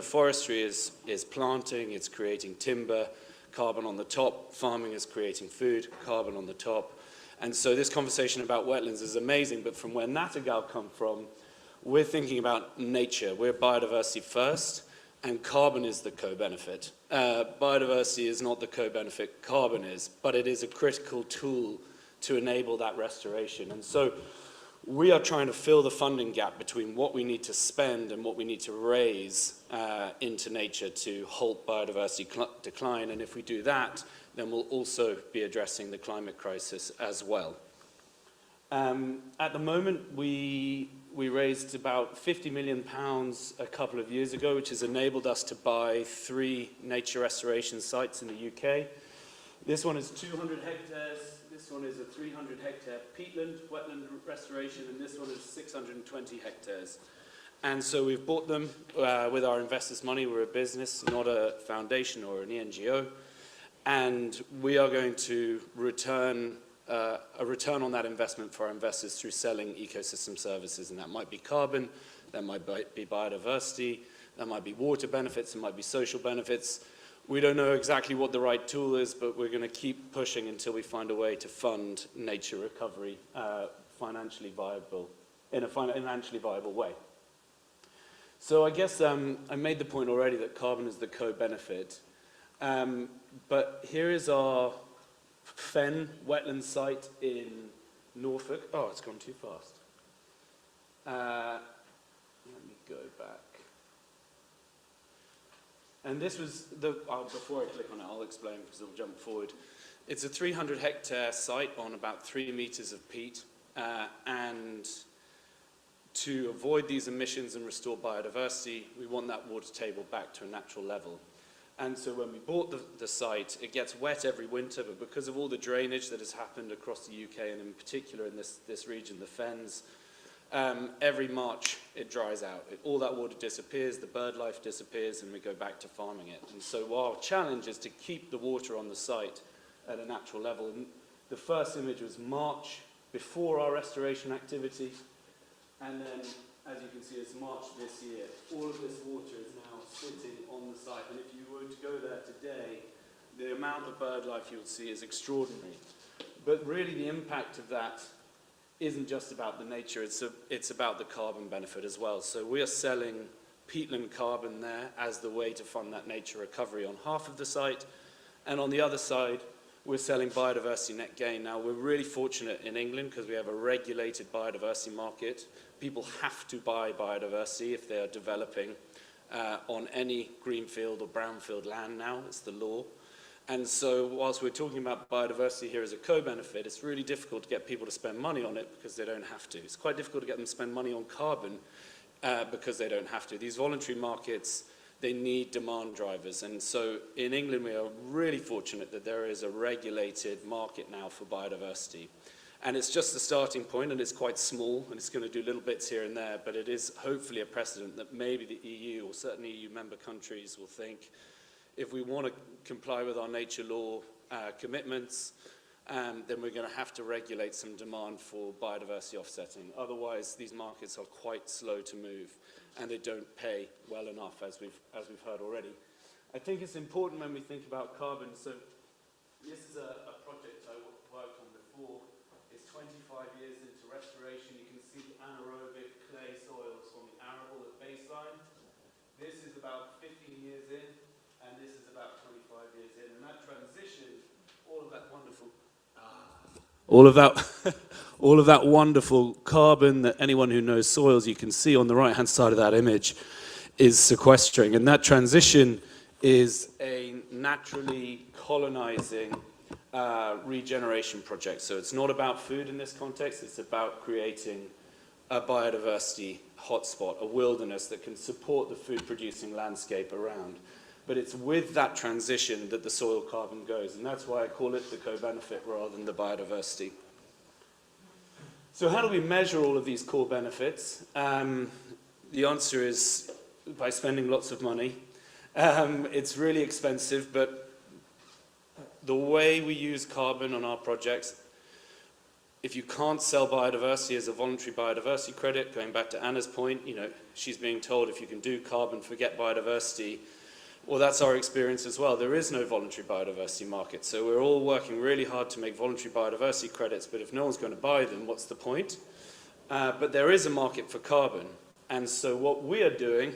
forestry is planting, it's creating timber, carbon on the top. Farming is creating food, carbon on the top. And so this conversation about wetlands is amazing, but from where Nattergal come from, we're thinking about nature. We're biodiversity first, and carbon is the co-benefit. Biodiversity is not the co-benefit, carbon is, but it is a critical tool to enable that restoration. And so we are trying to fill the funding gap between what we need to spend and what we need to raise into nature to halt biodiversity decline. And if we do that, then we'll also be addressing the climate crisis as well. At the moment, we raised about £50 million a couple of years ago, which has enabled us to buy 3 nature restoration sites in the UK. This one is 200 hectares, this one is a 300 hectare peatland wetland restoration, and this one is 620 hectares. And so we've bought them with our investors' money. We're a business, not a foundation or an NGO. And we are going to return a return on that investment for our investors through selling ecosystem services, and that might be carbon, that might be biodiversity, that might be water benefits, it might be social benefits. We don't know exactly what the right tool is, but we're going to keep pushing until we find a way to fund nature recovery financially viable, in a financially viable way. So I guess I made the point already that carbon is the co-benefit, but here is our Fen wetland site in Norfolk. Oh, it's gone too fast. Let me go back. And this was before I click on it, I'll explain because it'll jump forward. It's a 300 hectare site on about 3 meters of peat. And to avoid these emissions and restore biodiversity, we want that water table back to a natural level. And so when we bought the site, it gets wet every winter, but because of all the drainage that has happened across the UK, and in particular in this region, the Fens, every March it dries out. All that water disappears, the bird life disappears, and we go back to farming it. And so our challenge is to keep the water on the site at a natural level. And the first image was March, before our restoration activity, and then, as you can see, it's March this year. All of this water is now sitting on the site, and if you were to go there today, the amount of bird life you'll see is extraordinary. But really the impact of that isn't just about the nature, it's about the carbon benefit as well. So we are selling peatland carbon there as the way to fund that nature recovery on half of the site, and on the other side, we're selling biodiversity net gain. Now, we're really fortunate in England because we have a regulated biodiversity market. People have to buy biodiversity if they are developing on any greenfield or brownfield land now. It's the law. And so whilst we're talking about biodiversity here as a co-benefit, it's really difficult to get people to spend money on it because they don't have to. It's quite difficult to get them to spend money on carbon because they don't have to. These voluntary markets, they need demand drivers. And so in England, we are really fortunate that there is a regulated market now for biodiversity. And it's just the starting point, and it's quite small, and it's going to do little bits here and there, but it is hopefully a precedent that maybe the EU, or certainly EU member countries, will think, if we want to comply with our nature law commitments, then we're going to have to regulate some demand for biodiversity offsetting. Otherwise, these markets are quite slow to move, and they don't pay well enough, as we've heard already. I think it's important when we think about carbon. So this is a project I worked on before. It's 25 years into restoration. You can see anaerobic clay soils from the arable at baseline. This is about 15 years in, and this is about 25 years in. And that transition, all of that wonderful all of that wonderful carbon that anyone who knows soils, you can see on the right-hand side of that image, is sequestering. And that transition is a naturally colonizing regeneration project. So it's not about food in this context, it's about creating a biodiversity hotspot, a wilderness that can support the food-producing landscape around. But it's with that transition that the soil carbon goes, and that's why I call it the co-benefit rather than the biodiversity. So how do we measure all of these core benefits? The answer is by spending lots of money. It's really expensive, but the way we use carbon on our projects, if you can't sell biodiversity as a voluntary biodiversity credit, going back to Anna's point, she's being told if you can do carbon, forget biodiversity. Well, that's our experience as well. There is no voluntary biodiversity market, so we're all working really hard to make voluntary biodiversity credits, but if no one's going to buy them, what's the point? But there is a market for carbon, and so what we are doing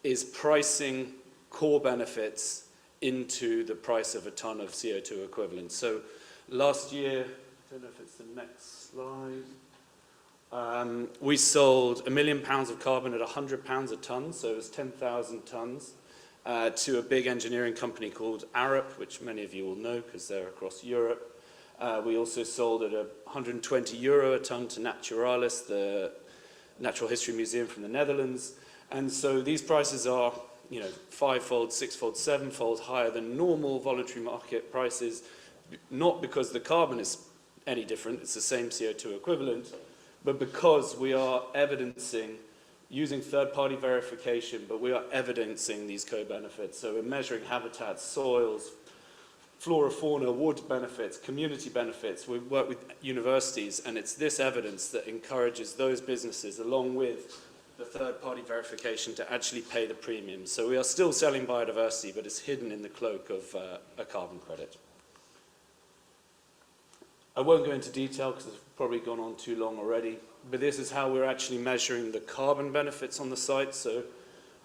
is pricing core benefits into the price of a ton of CO2 equivalent. So last year, I don't know if it's the next slide, we sold £1 million of carbon at £100 a ton, so it was 10,000 tons. To a big engineering company called Arup, which many of you will know because they're across Europe. We also sold at €120 a ton to Naturalis, the Natural History Museum from the Netherlands. And so these prices are, fivefold, sixfold, sevenfold higher than normal voluntary market prices, not because the carbon is any different, it's the same CO2 equivalent, but because we are evidencing using third-party verification, but we are evidencing these co-benefits. So we're measuring habitats, soils, flora, fauna, water benefits, community benefits. We work with universities, and it's this evidence that encourages those businesses, along with the third-party verification, to actually pay the premium. So we are still selling biodiversity, but it's hidden in the cloak of a carbon credit. I won't go into detail because I've probably gone on too long already, but this is how we're actually measuring the carbon benefits on the site. So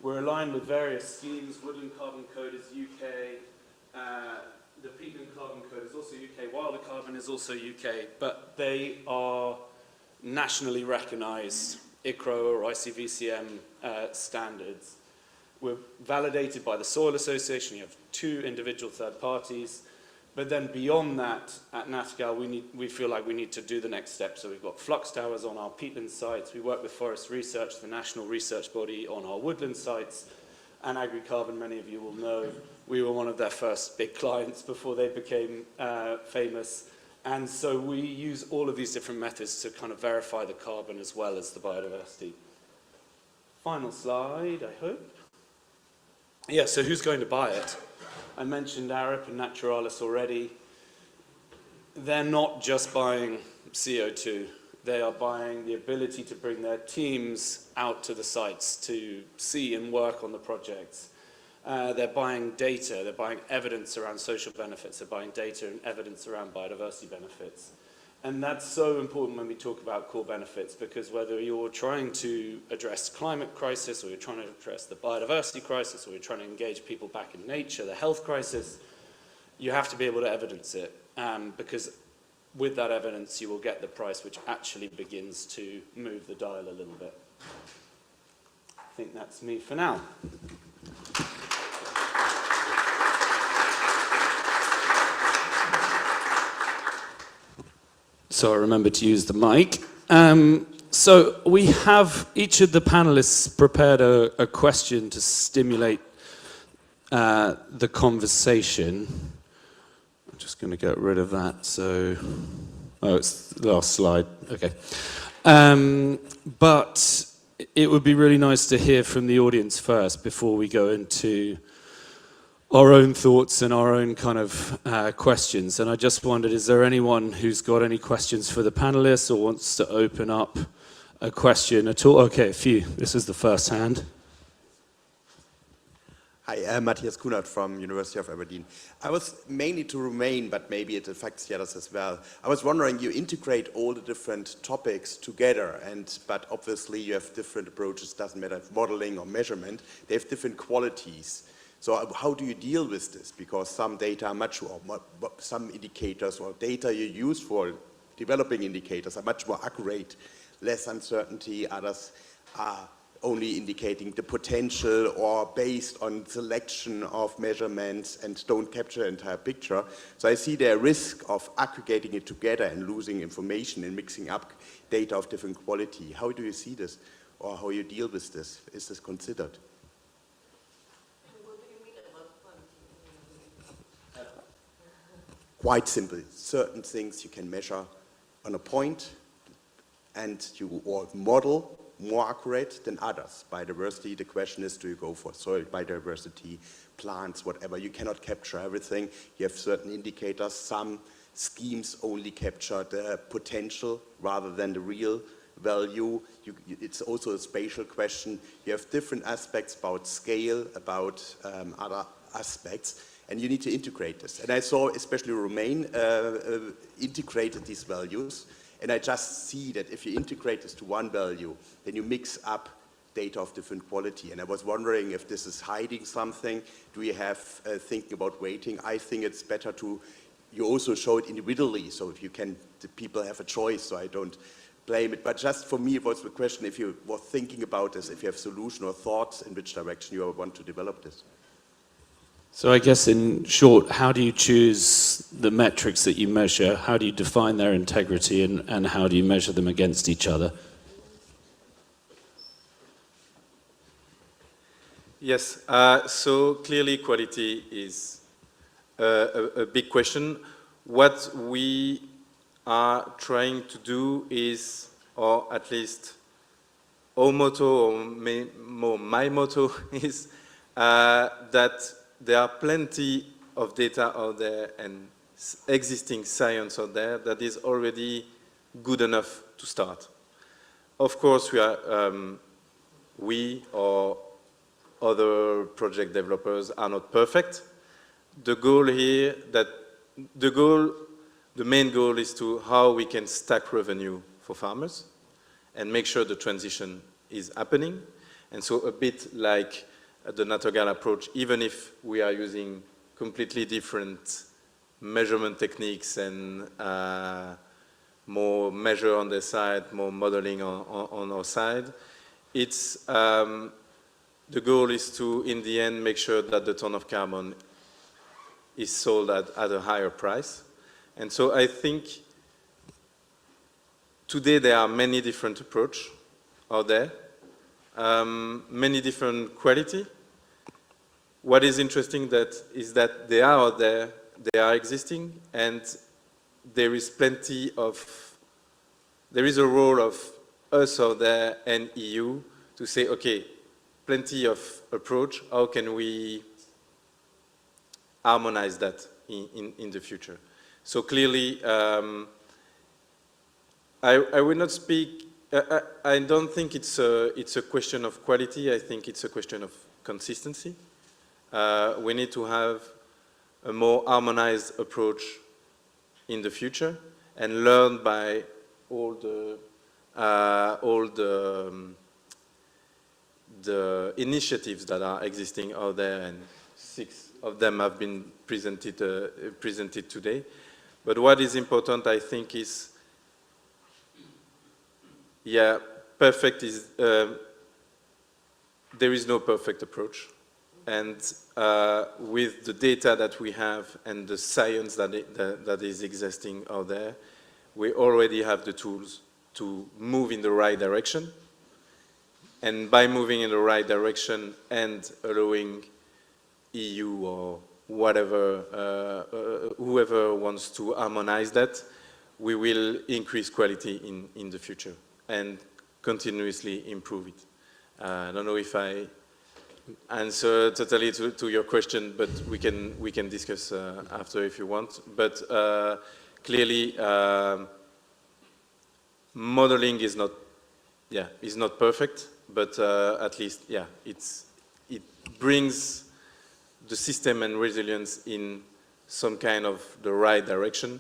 we're aligned with various schemes. Woodland Carbon Code is UK, the peatland carbon code is also UK, Wilder Carbon is also UK, but they are nationally recognized ICRO or ICVCM standards. We're validated by the Soil Association. You have 2 individual third parties. But then beyond that, at Natgal, we feel like we need to do the next step. So we've got flux towers on our peatland sites. We work with Forest Research, the national research body, on our woodland sites. And AgriCarbon, many of you will know, We were one of their first big clients before they became famous. And so we use all of these different methods to kind of verify the carbon as well as the biodiversity. Final slide, I hope. Yeah, so who's going to buy it? I mentioned Arup and Naturalis already. They're not just buying CO2. They are buying the ability to bring their teams out to the sites to see and work on the projects. They're buying data, they're buying evidence around social benefits, they're buying data and evidence around biodiversity benefits. And that's so important when we talk about core benefits, because whether you're trying to address climate crisis, or you're trying to address the biodiversity crisis, or you're trying to engage people back in nature, the health crisis, you have to be able to evidence it, because with that evidence you will get the price which actually begins to move the dial a little bit. I think that's me for now. So I remember to use the mic. So we have each of the panelists prepared a question to stimulate the conversation. I'm just going to get rid of that. So, oh, it's the last slide. Okay. But it would be really nice to hear from the audience first before we go into our own thoughts and our own kind of questions. And I just wondered, is there anyone who's got any questions for the panelists or wants to open up a question at all? Okay, a few. This is the first hand. Hi, I'm Matthias Kunert from University of Aberdeen. I was mainly to remain, but maybe it affects the others as well. I was wondering, you integrate all the different topics together, but obviously you have different approaches, doesn't matter if modeling or measurement, they have different qualities. So how do you deal with this? Because some data are some indicators or data you use for developing indicators are much more accurate, less uncertainty, others are only indicating the potential or based on selection of measurements and don't capture the entire picture. So I see the risk of aggregating it together and losing information and mixing up data of different quality. How do you see this, or how you deal with this? Is this considered? Quite simple. Certain things you can measure on a point and or model more accurate than others. Biodiversity, the question is, do you go for soil biodiversity, plants, whatever? You cannot capture everything. You have certain indicators. Some schemes only capture the potential rather than the real value. It's also a spatial question. You have different aspects about scale, about other aspects. And you need to integrate this. And I saw especially Romain integrated these values. And I just see that if you integrate this to one value, then you mix up data of different quality. And I was wondering if this is hiding something. Do you have thinking about weighting? I think it's better you also show it individually. So if you can, the people have a choice, so I don't blame it. But just for me, it was the question, if you were thinking about this, if you have solution or thoughts in which direction you want to develop this. So I guess in short, how do you choose the metrics that you measure? How do you define their integrity, and how do you measure them against each other? Yes, so clearly quality is a big question. What we are trying to do is, or at least our motto, or my motto is that there are plenty of data out there and existing science out there that is already good enough to start. Of course, we or other project developers are not perfect. The goal here, the main goal is to how we can stack revenue for farmers and make sure the transition is happening. And so a bit like the Naturalis approach, even if we are using completely different measurement techniques and more measure on their side, more modeling on our side, it's the goal is to, in the end, make sure that the ton of carbon is sold at a higher price. And so I think today there are many different approaches out there. Many different quality. what is interesting is that they are out there, they are existing, and there is a role of us out there and EU to say, okay, plenty of approach, how can we harmonize that in the future? So clearly, I will not speak, I don't think it's a question of quality, I think it's a question of consistency. We need to have a more harmonized approach in the future and learn by all the initiatives that are existing out there, and 6 of them have been presented today. But what is important, I think, is, yeah, perfect is, there is no perfect approach. And with the data that we have and the science that is existing out there, we already have the tools to move in the right direction. And by moving in the right direction and allowing EU or whatever, whoever wants to harmonize that, we will increase quality in the future and continuously improve it. I don't know if I answer totally to your question, but we can discuss after if you want. But clearly, modeling is not perfect, but at least, yeah, it brings the system and resilience in some kind of the right direction.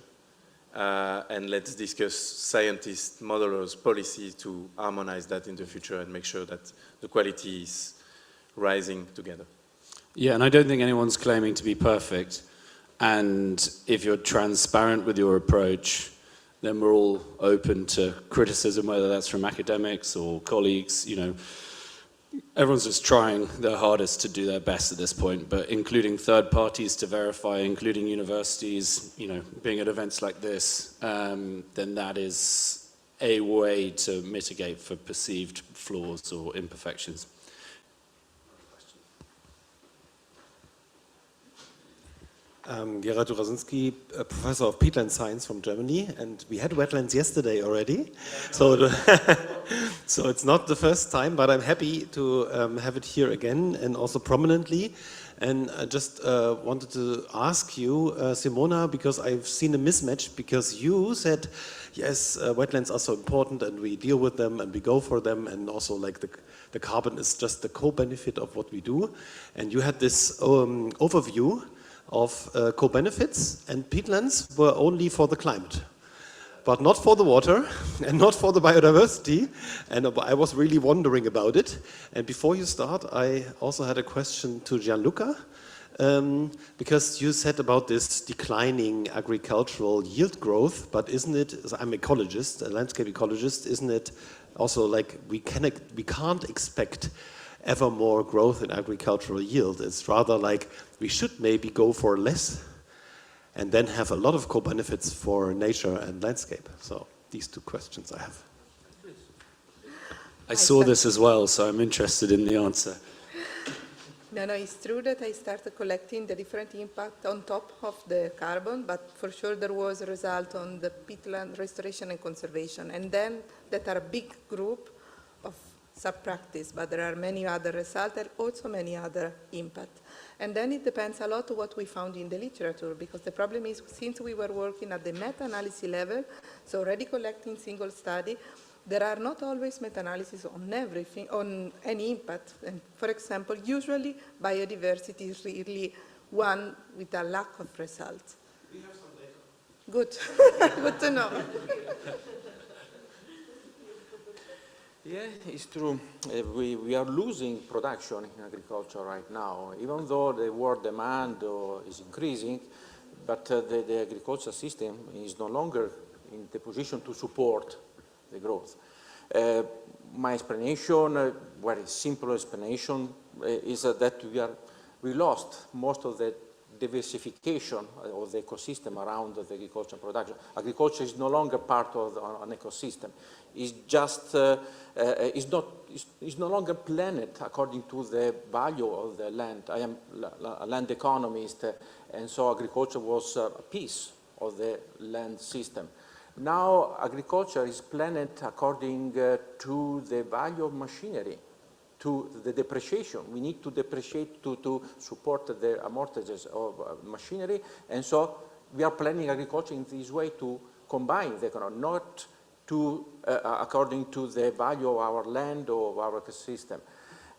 And let's discuss scientists, modelers, policy to harmonize that in the future and make sure that the quality is rising together. Yeah, and I don't think anyone's claiming to be perfect. And if you're transparent with your approach, then we're all open to criticism, whether that's from academics or colleagues. You know, everyone's just trying their hardest to do their best at this point, but including third parties to verify, including universities, you know, being at events like this, then that is a way to mitigate for perceived flaws or imperfections. Gerard Durasinski, professor of peatland science from Germany, and we had wetlands yesterday already, so so it's not the first time, but I'm happy to have it here again and also prominently. And I just wanted to ask you, Simona, because I've seen a mismatch, because you said, yes, wetlands are so important and we deal with them and we go for them, and also like the carbon is just the co-benefit of what we do. And you had this overview of co-benefits, and peatlands were only for the climate, but not for the water and not for the biodiversity. And I was really wondering about it. And before you start, I also had a question to Gianluca, because you said about this declining agricultural yield growth, but isn't it, I'm an ecologist, a landscape ecologist, isn't it also like we can't expect ever more growth in agricultural yield? It's rather like we should maybe go for less and then have a lot of co-benefits for nature and landscape. So these 2 questions I have. I saw this as well, so I'm interested in the answer. No, it's true that I started collecting the different impact on top of the carbon, but for sure there was a result on the peatland restoration and conservation. And then that are a big group of sub-practice, but there are many other results and also many other impact. And then it depends a lot on what we found in the literature, because the problem is, since we were working at the meta-analysis level, so already collecting single study, there are not always meta-analysis on everything, on any impact. And for example, usually biodiversity is really one with a lack of results. We have some data. Good, good to know. Yeah, it's true. We are losing production in agriculture right now, even though the world demand is increasing, but the agriculture system is no longer in the position to support the growth. My explanation, very simple explanation, is that we lost most of the diversification of the ecosystem around the agriculture and production. Agriculture is no longer part of an ecosystem. It's just, it's no longer planned according to the value of the land. I am a land economist, and so agriculture was a piece of the land system. Now agriculture is planned according to the value of machinery, to the depreciation. We need to depreciate to support the amortizations of machinery, and so we are planning agriculture in this way to combine the economy, not to, according to the value of our land or of our ecosystem.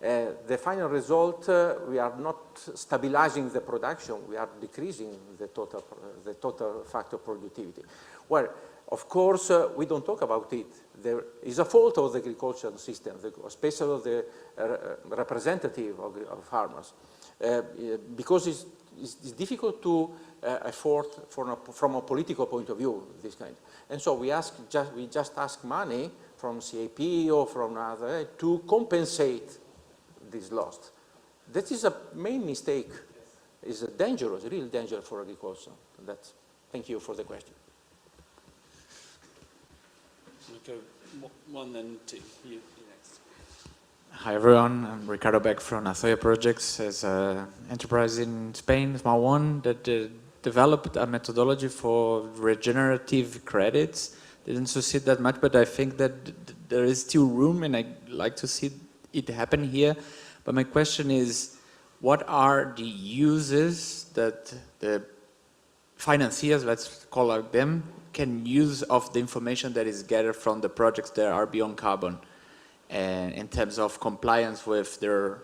The final result, we are not stabilizing the production, we are decreasing the total factor of productivity. Well, of course, we don't talk about it. There is a fault of the agricultural system, especially of the representative of farmers, because it's difficult to afford from a political point of view, this kind. And so we just ask money from CAP or from other to compensate this loss. That is a main mistake. It's a dangerous, real danger for agriculture. Thank you for the question. Go one, then two. You next. Hi everyone, I'm Ricardo Beck from Azoya Projects, as an enterprise in Spain, small one, that developed a methodology for regenerative credits. Didn't succeed that much, but I think that there is still room, and I'd like to see it happen here. But my question is, what are the uses that the financiers, let's call out them, can use of the information that is gathered from the projects that are beyond carbon, and in terms of compliance with their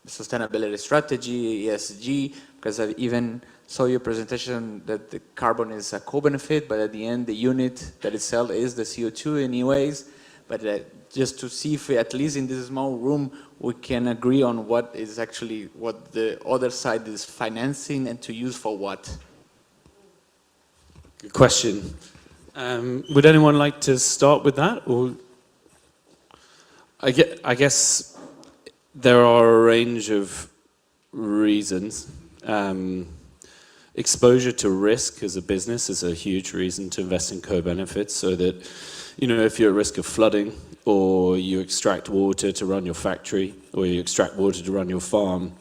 sustainability strategy, ESG, because I even saw your presentation that the carbon is a co-benefit, but at the end the unit that is sold is the CO2 anyways. But just to see if we, at least in this small room, we can agree on what is actually what the other side is financing and to use for what. Good question. Would anyone like to start with that? Or I guess there are a range of reasons. Exposure to risk as a business is a huge reason to invest in co-benefits, so that, you know, if you're at risk of flooding, or you extract water to run your factory, or you extract water to run your farm,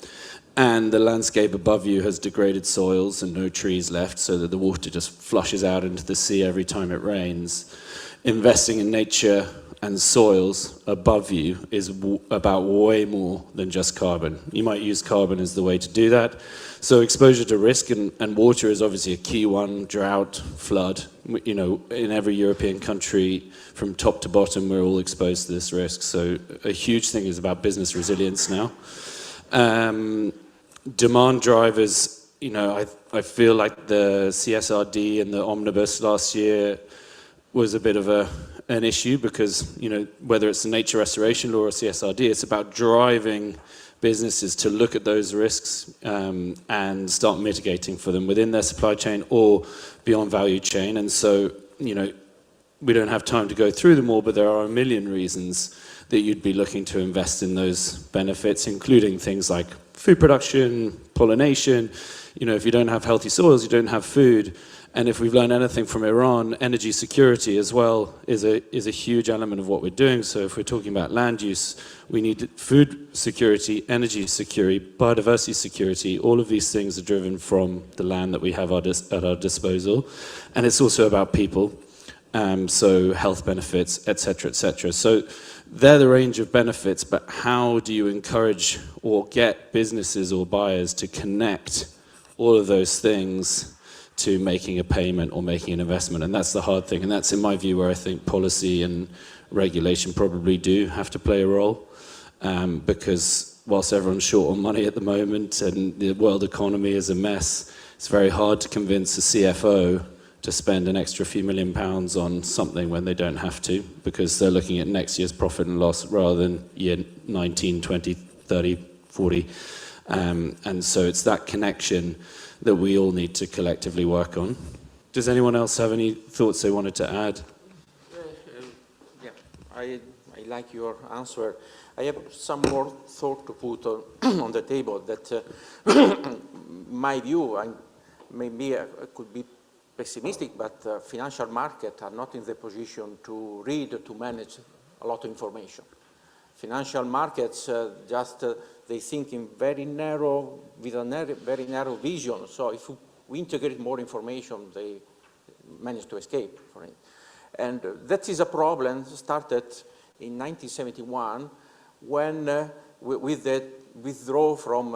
and the landscape above you has degraded soils and no trees left, so that the water just flushes out into the sea every time it rains. Investing in nature and soils above you is about way more than just carbon. You might use carbon as the way to do that. So exposure to risk, and water is obviously a key one. Drought, flood, you know, in every European country, from top to bottom, we're all exposed to this risk. So a huge thing is about business resilience now. Demand drivers, you know, I feel like the CSRD and the omnibus last year was a bit of an issue, because, you know, whether it's the nature restoration law or CSRD, it's about driving businesses to look at those risks and start mitigating for them within their supply chain or beyond value chain. And so, you know, we don't have time to go through them all, but there are a million reasons that you'd be looking to invest in those benefits, including things like food production, pollination. You know, if you don't have healthy soils, you don't have food. And if we've learned anything from Iran, energy security as well is a huge element of what we're doing. So if we're talking about land use, we need food security, energy security, biodiversity security. All of these things are driven from the land that we have at our disposal. And it's also about people, so health benefits, et cetera, et cetera. So they're the range of benefits, but how do you encourage or get businesses or buyers to connect all of those things to making a payment or making an investment? And that's the hard thing, and that's, in my view, where I think policy and regulation probably do have to play a role, because whilst everyone's short on money at the moment and the world economy is a mess, it's very hard to convince a CFO to spend an extra few £1 million on something when they don't have to, because they're looking at next year's profit and loss rather than year 19, 20, 30, 40. And so it's that connection that we all need to collectively work on. Does anyone else have any thoughts they wanted to add? Yeah, I like your answer. I have some more thought to put on the table, that my view, maybe I could be pessimistic, but financial markets are not in the position to read, to manage a lot of information. Financial markets they think in very narrow, with a very narrow vision. So if we integrate more information, they manage to escape from it. And that is a problem started in 1971 when, with the withdrawal from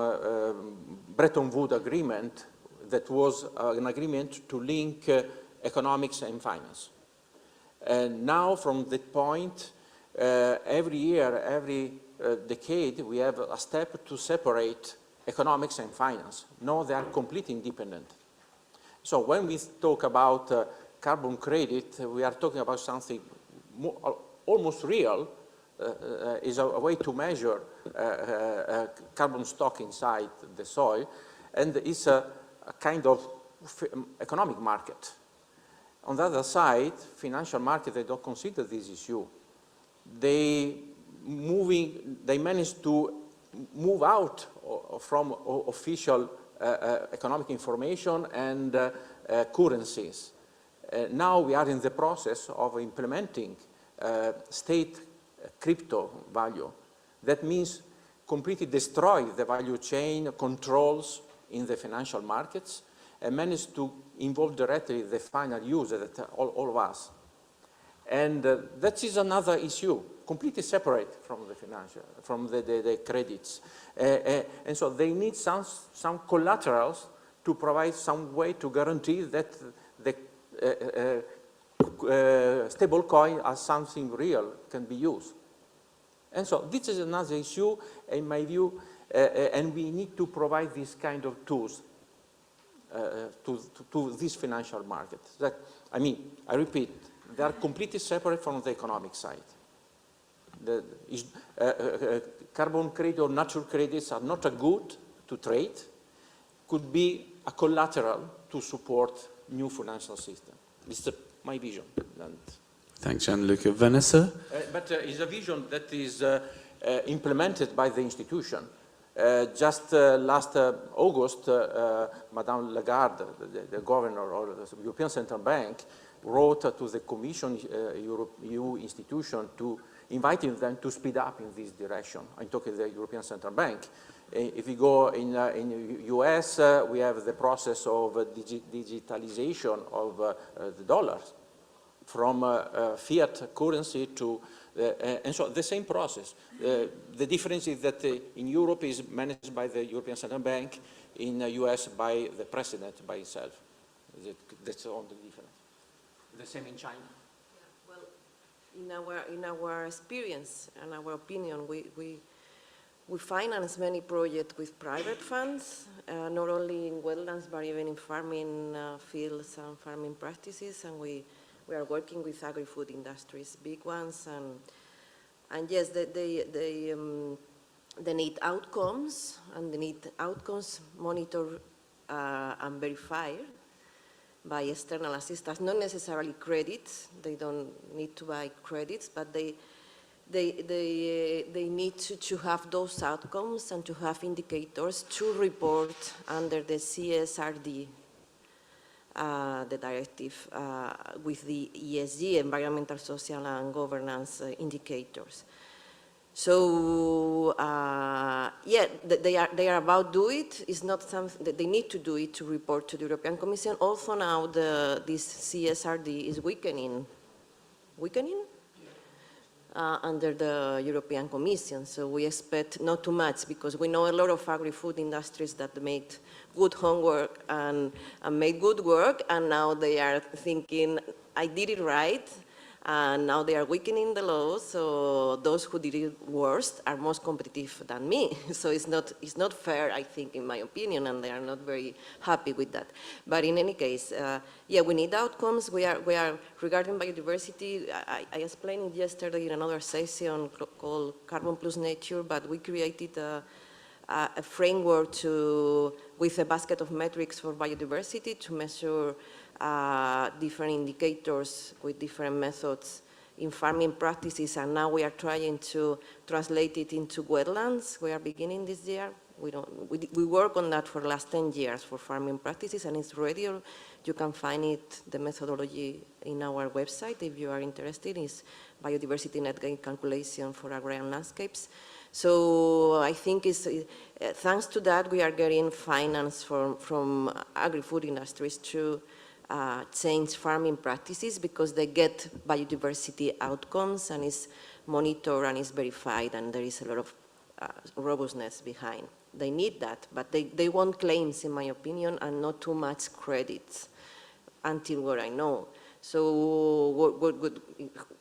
Bretton Woods agreement, that was an agreement to link economics and finance. And now from that point, every year, every decade, we have a step to separate economics and finance. Now they are completely independent. So when we talk about carbon credit, we are talking about something almost real, is a way to measure carbon stock inside the soil, and it's a kind of economic market. On the other side, financial market, they don't consider this issue. They managed to move out from official economic information and currencies. Now we are in the process of implementing state crypto value. That means completely destroy the value chain controls in the financial markets and manage to involve directly the final user, that all of us. And that is another issue, completely separate from the financial, from the credits. And so they need some collaterals to provide some way to guarantee that the stable coin as something real can be used. And so this is another issue, in my view, and we need to provide this kind of tools to this financial market. That, I repeat, they are completely separate from the economic side. Carbon credit or natural credits are not a good to trade, could be a collateral to support new financial system. This is my vision. Thanks, Gianluca. Vanessa? But it's a vision that is implemented by the institution. Just last August, Madame Lagarde, the governor of the European Central Bank, wrote to the Commission, EU institution, to inviting them to speed up in this direction. I'm talking the European Central Bank. If we go in US, we have the process of digitalization of the dollars from fiat currency to, and so the same process. The difference is that in Europe is managed by the European Central Bank, in the US by the president by himself. That's all the difference. The same in China. Yeah, well, in our experience and our opinion, we finance many projects with private funds, not only in wetlands, but even in farming fields and farming practices, and we are working with agri-food industries, big ones, and yes, they need outcomes, and they need outcomes monitored and verified by external assistance, not necessarily credits. They don't need to buy credits, but they need to have those outcomes and to have indicators to report under the CSRD, the directive with the ESG, environmental, social, and governance indicators. So yeah, they are about to do it. It's not something that they need to do it to report to the European Commission. Also now this CSRD is weakening under the European Commission. So we expect not too much, because we know a lot of agri-food industries that made good homework and made good work, and now they are thinking, I did it right, and now they are weakening the law, so those who did it worst are most competitive than me. So it's not fair, I think, in my opinion, and they are not very happy with that. But in any case, yeah, we need outcomes. We are regarding biodiversity, I explained it yesterday in another session called Carbon Plus Nature, but we created a framework with a basket of metrics for biodiversity to measure different indicators with different methods in farming practices, and now we are trying to translate it into wetlands. We are beginning this year We work on that for the last 10 years for farming practices, and it's ready. You can find it, the methodology, in our website if you are interested. It's biodiversity net gain calculation for agrarian landscapes. So I think thanks to that we are getting finance from agri-food industries to change farming practices, because they get biodiversity outcomes and it's monitored and it's verified, and there is a lot of robustness behind. They need that, but they want claims, in my opinion, and not too much credits, until what I know. So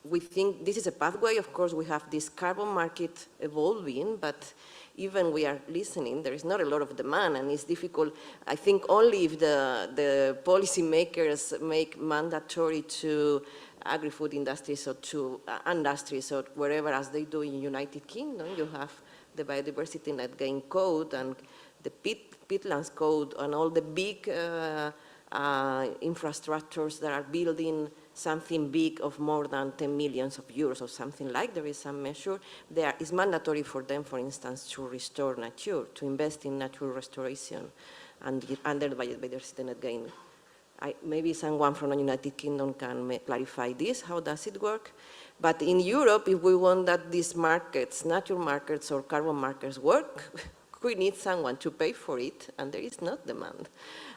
we think this is a pathway. Of course, we have this carbon market evolving, but even we are listening, there is not a lot of demand, and it's difficult. I think only if the policymakers make mandatory to agri-food industries or to industries or wherever, as they do in United Kingdom, you have the biodiversity net gain code and the peatlands code and all the big infrastructures that are building something big of more than 10 million euros or something like. There is some measure. There is mandatory for them, for instance, to restore nature, to invest in natural restoration and under the biodiversity net gain. Maybe someone from the United Kingdom can clarify this. How does it work? But in Europe, if we want that these markets, natural markets or carbon markets work, we need someone to pay for it, and there is not demand.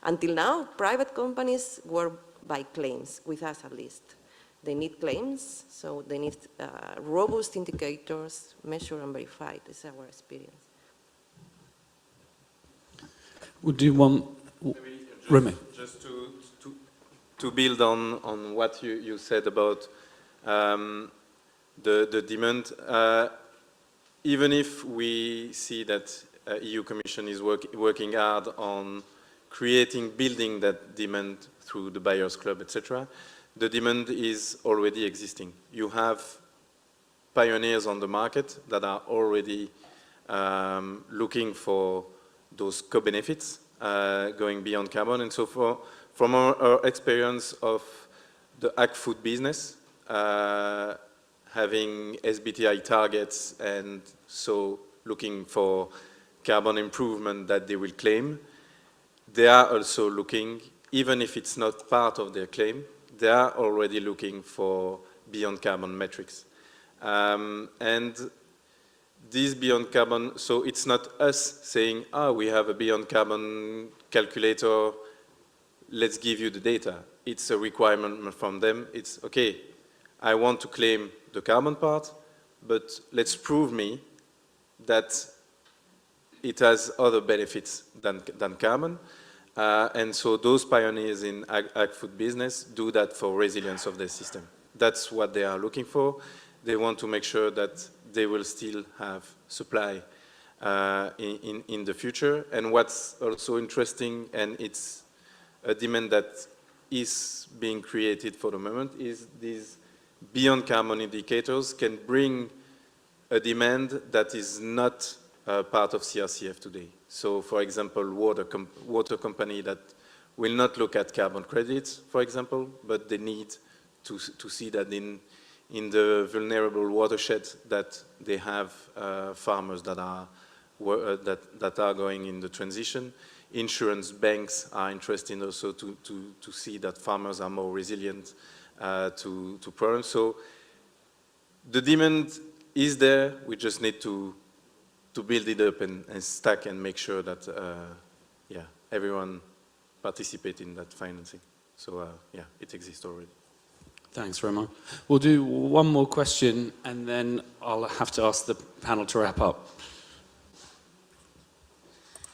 Until now, private companies work by claims, with us at least. They need claims, so they need robust indicators, measured and verified. This is our experience. We'll do one. Remy. Just to build on what you said about the demand, even if we see that EU Commission is working hard on building that demand through the Buyers Club, etc., the demand is already existing. You have pioneers on the market that are already looking for those co-benefits going beyond carbon. And so from our experience of the ag-food business, having SBTi targets and so looking for carbon improvement that they will claim, they are also looking, even if it's not part of their claim, they are already looking for beyond carbon metrics. And this beyond carbon, so it's not us saying, we have a beyond carbon calculator, let's give you the data. It's a requirement from them. It's, okay, I want to claim the carbon part, but let's prove me that it has other benefits than carbon. And so those pioneers in ag-food business do that for resilience of their system. That's what they are looking for. They want to make sure that they will still have supply in the future. And what's also interesting, and it's a demand that is being created for the moment, is these beyond carbon indicators can bring a demand that is not part of CRCF today. So, for example, water company that will not look at carbon credits, for example, but they need to see that in the vulnerable watershed that they have farmers that are going in the transition. Insurance banks are interested also to see that farmers are more resilient to problems. So the demand is there. We just need to build it up and stack and make sure that everyone participates in that financing. So it exists already. Thanks, Romain. We'll do one more question, and then I'll have to ask the panel to wrap up.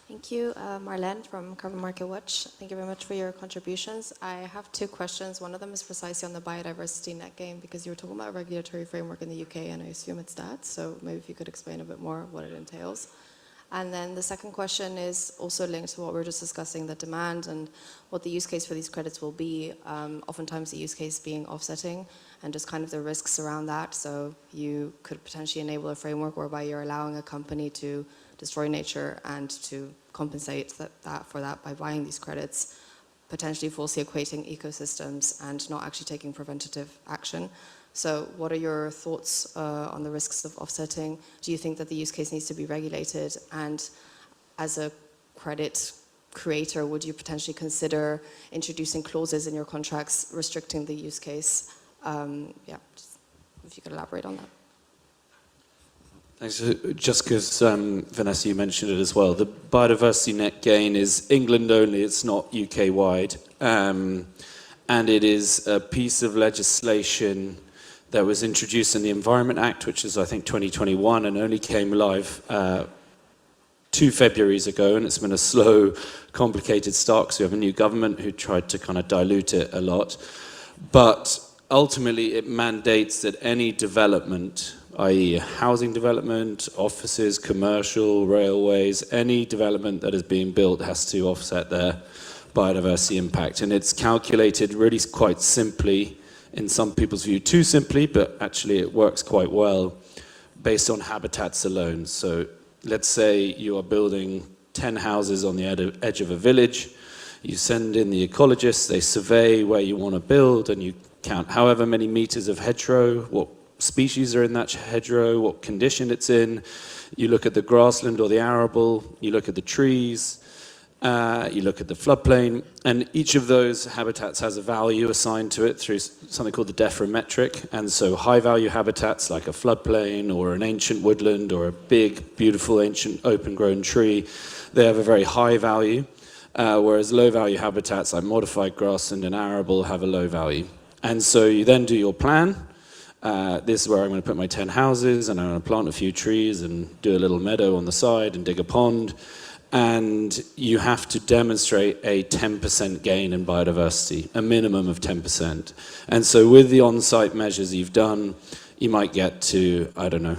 Thank you, Marlene from Carbon Market Watch. Thank you very much for your contributions. I have two questions. One of them is precisely on the biodiversity net gain, because you were talking about a regulatory framework in the UK, and I assume it's that. So maybe if you could explain a bit more what it entails. And then the second question is also linked to what we were just discussing, the demand and what the use case for these credits will be. Oftentimes the use case being offsetting and just kind of the risks around that. So you could potentially enable a framework whereby you're allowing a company to destroy nature and to compensate for that by buying these credits, potentially falsely equating ecosystems and not actually taking preventative action. So what are your thoughts on the risks of offsetting? Do you think that the use case needs to be regulated? And as a credit creator, would you potentially consider introducing clauses in your contracts restricting the use case? Yeah, if you could elaborate on that. Thanks. Just because, Vanessa, you mentioned it as well, the biodiversity net gain is England only, it's not UK-wide. And it is a piece of legislation that was introduced in the Environment Act, which is, I think, 2021, and only came live 2 Februaries ago, and it's been a slow, complicated start because we have a new government who tried to kind of dilute it a lot. But ultimately, it mandates that any development, i.e. housing development, offices, commercial, railways, any development that is being built has to offset their biodiversity impact. And it's calculated really quite simply, in some people's view too simply, but actually it works quite well based on habitats alone. So let's say you are building 10 houses on the edge of a village, you send in the ecologists, they survey where you want to build, and you count however many meters of hedgerow, what species are in that hedgerow, what condition it's in, you look at the grassland or the arable, you look at the trees, you look at the floodplain, and each of those habitats has a value assigned to it through something called the DEFRA metric. And so high-value habitats like a floodplain or an ancient woodland or a big, beautiful, ancient, open-grown tree, they have a very high value, whereas low-value habitats like modified grassland and arable have a low value. And so you then do your plan. This is where I'm going to put my 10 houses, and I'm going to plant a few trees and do a little meadow on the side and dig a pond. And you have to demonstrate a 10% gain in biodiversity, a minimum of 10%. And so with the on-site measures you've done, you might get to, I don't know,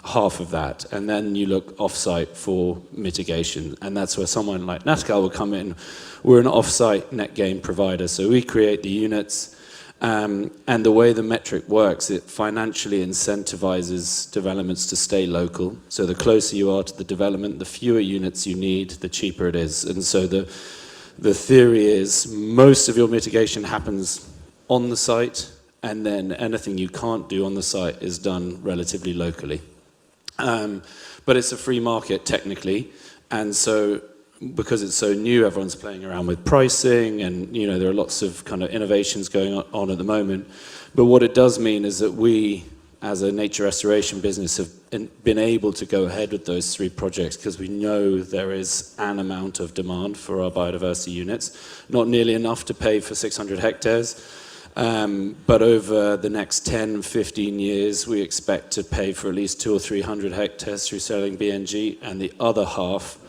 half of that. And then you look off-site for mitigation. And that's where someone like Natcal will come in. We're an off-site net gain provider, so we create the units. And the way the metric works, it financially incentivizes developments to stay local. So the closer you are to the development, the fewer units you need, the cheaper it is. And so the theory is most of your mitigation happens on the site, and then anything you can't do on the site is done relatively locally. But it's a free market technically, and so because it's so new, everyone's playing around with pricing, and there are lots of kind of innovations going on at the moment. But what it does mean is that we, as a nature restoration business, have been able to go ahead with those 3 projects because we know there is an amount of demand for our biodiversity units. Not nearly enough to pay for 600 hectares, but over the next 10, 15 years, we expect to pay for at least 200 or 300 hectares through selling BNG, and the other half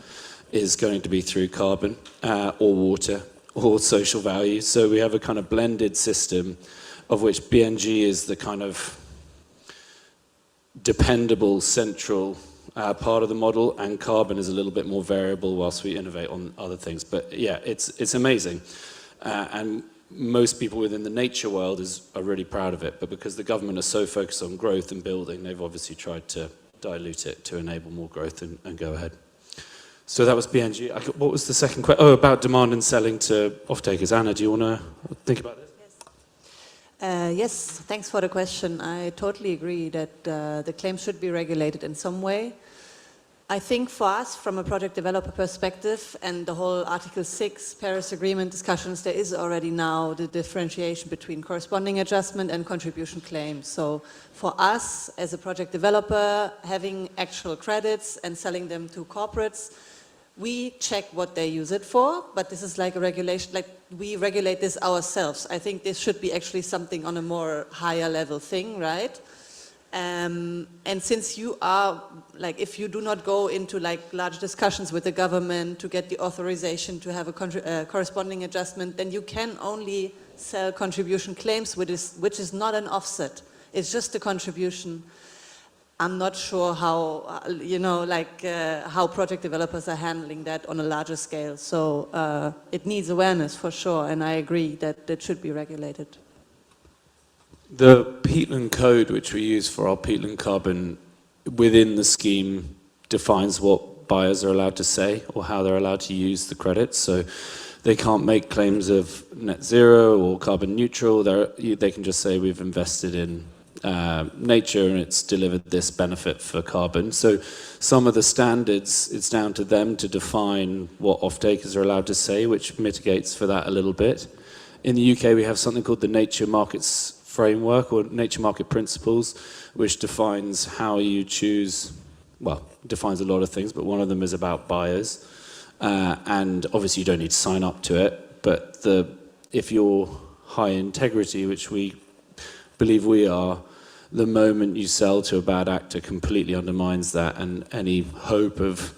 is going to be through carbon or water or social value. So we have a kind of blended system of which BNG is the kind of dependable central part of the model, and carbon is a little bit more variable whilst we innovate on other things. But yeah, it's amazing. And most people within the nature world are really proud of it, but because the government are so focused on growth and building, they've obviously tried to dilute it to enable more growth and go ahead. So that was BNG. What was the second question? Oh, about demand and selling to off-takers. Anna, do you want to think about this? Yes, thanks for the question. I totally agree that the claims should be regulated in some way. I think for us, from a project developer perspective, and the whole Article 6 Paris Agreement discussions, there is already now the differentiation between corresponding adjustment and contribution claims. So for us, as a project developer, having actual credits and selling them to corporates, we check what they use it for, but this is like a regulation, like we regulate this ourselves. I think this should be actually something on a more higher level thing, right? And since you are, like, if you do not go into like large discussions with the government to get the authorization to have a corresponding adjustment, then you can only sell contribution claims, which is not an offset. It's just a contribution. I'm not sure how, how project developers are handling that on a larger scale. So it needs awareness for sure, and I agree that it should be regulated. The peatland code, which we use for our peatland carbon, within the scheme defines what buyers are allowed to say or how they're allowed to use the credits. So they can't make claims of net zero or carbon neutral. They can just say we've invested in nature, and it's delivered this benefit for carbon. So some of the standards, it's down to them to define what off-takers are allowed to say, which mitigates for that a little bit. In the UK, we have something called the Nature Markets Framework, or Nature Market Principles, which defines how you choose, well, defines a lot of things, but one of them is about buyers. And obviously you don't need to sign up to it, but if you're high integrity, which we believe we are, the moment you sell to a bad actor completely undermines that, and any hope of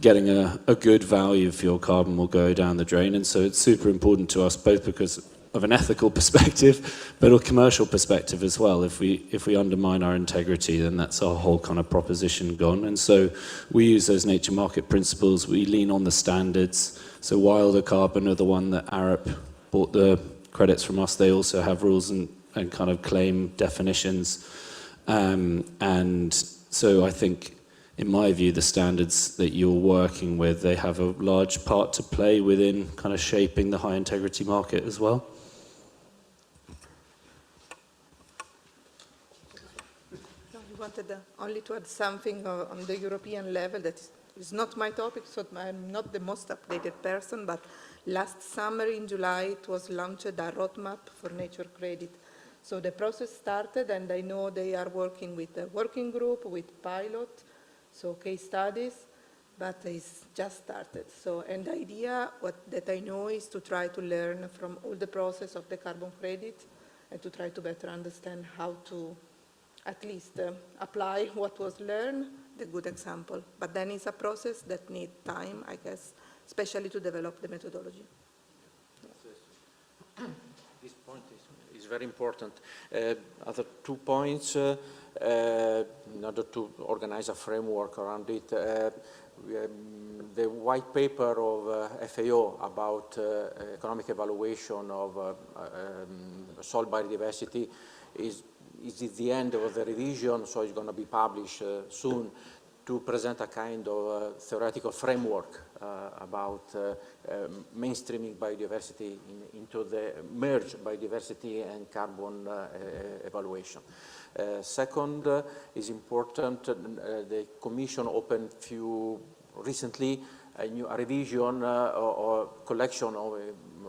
getting a good value for your carbon will go down the drain. And so it's super important to us, both because of an ethical perspective, but a commercial perspective as well. If we undermine our integrity, then that's our whole kind of proposition gone. And so we use those nature market principles. We lean on the standards. So Wilder Carbon are the one that Arup bought the credits from us. They also have rules and kind of claim definitions. And so I think, in my view, the standards that you're working with, they have a large part to play within kind of shaping the high integrity market as well. I wanted only to add something on the European level that is not my topic, so I'm not the most updated person, but last summer in July it was launched a roadmap for nature credit. So the process started, and I know they are working with a working group, with pilot, so case studies, but it's just started. So, and the idea that I know is to try to learn from all the process of the carbon credit and to try to better understand how to at least apply what was learned, the good example. But then it's a process that needs time, I guess, especially to develop the methodology. This point is very important. Other 2 points, in order to organize a framework around it. The white paper of FAO about economic evaluation of soil biodiversity is at the end of the revision, so it's going to be published soon, to present a kind of theoretical framework about mainstreaming biodiversity into the merge biodiversity and carbon evaluation. Second, is important, the Commission opened recently a revision or collection of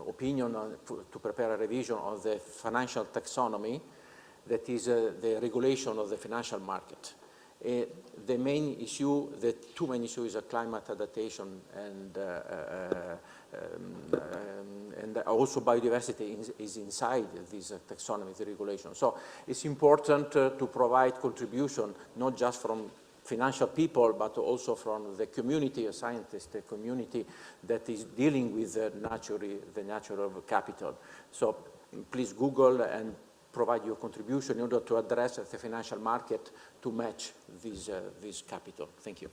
opinion to prepare a revision of the financial taxonomy, that is the regulation of the financial market. The main issue, the two main issues are climate adaptation and also biodiversity is inside this taxonomy, the regulation. So it's important to provide contribution, not just from financial people, but also from the community, scientists, the community that is dealing with the natural capital. So please Google and provide your contribution in order to address the financial market to match this capital. Thank you.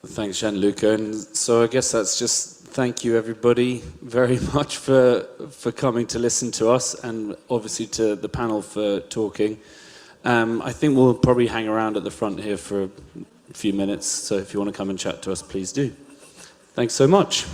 Thanks, Gianluca. And so I guess that's just thank you, everybody, very much for coming to listen to us, and obviously to the panel for talking. I think we'll probably hang around at the front here for a few minutes, so if you want to come and chat to us, please do. Thanks so much.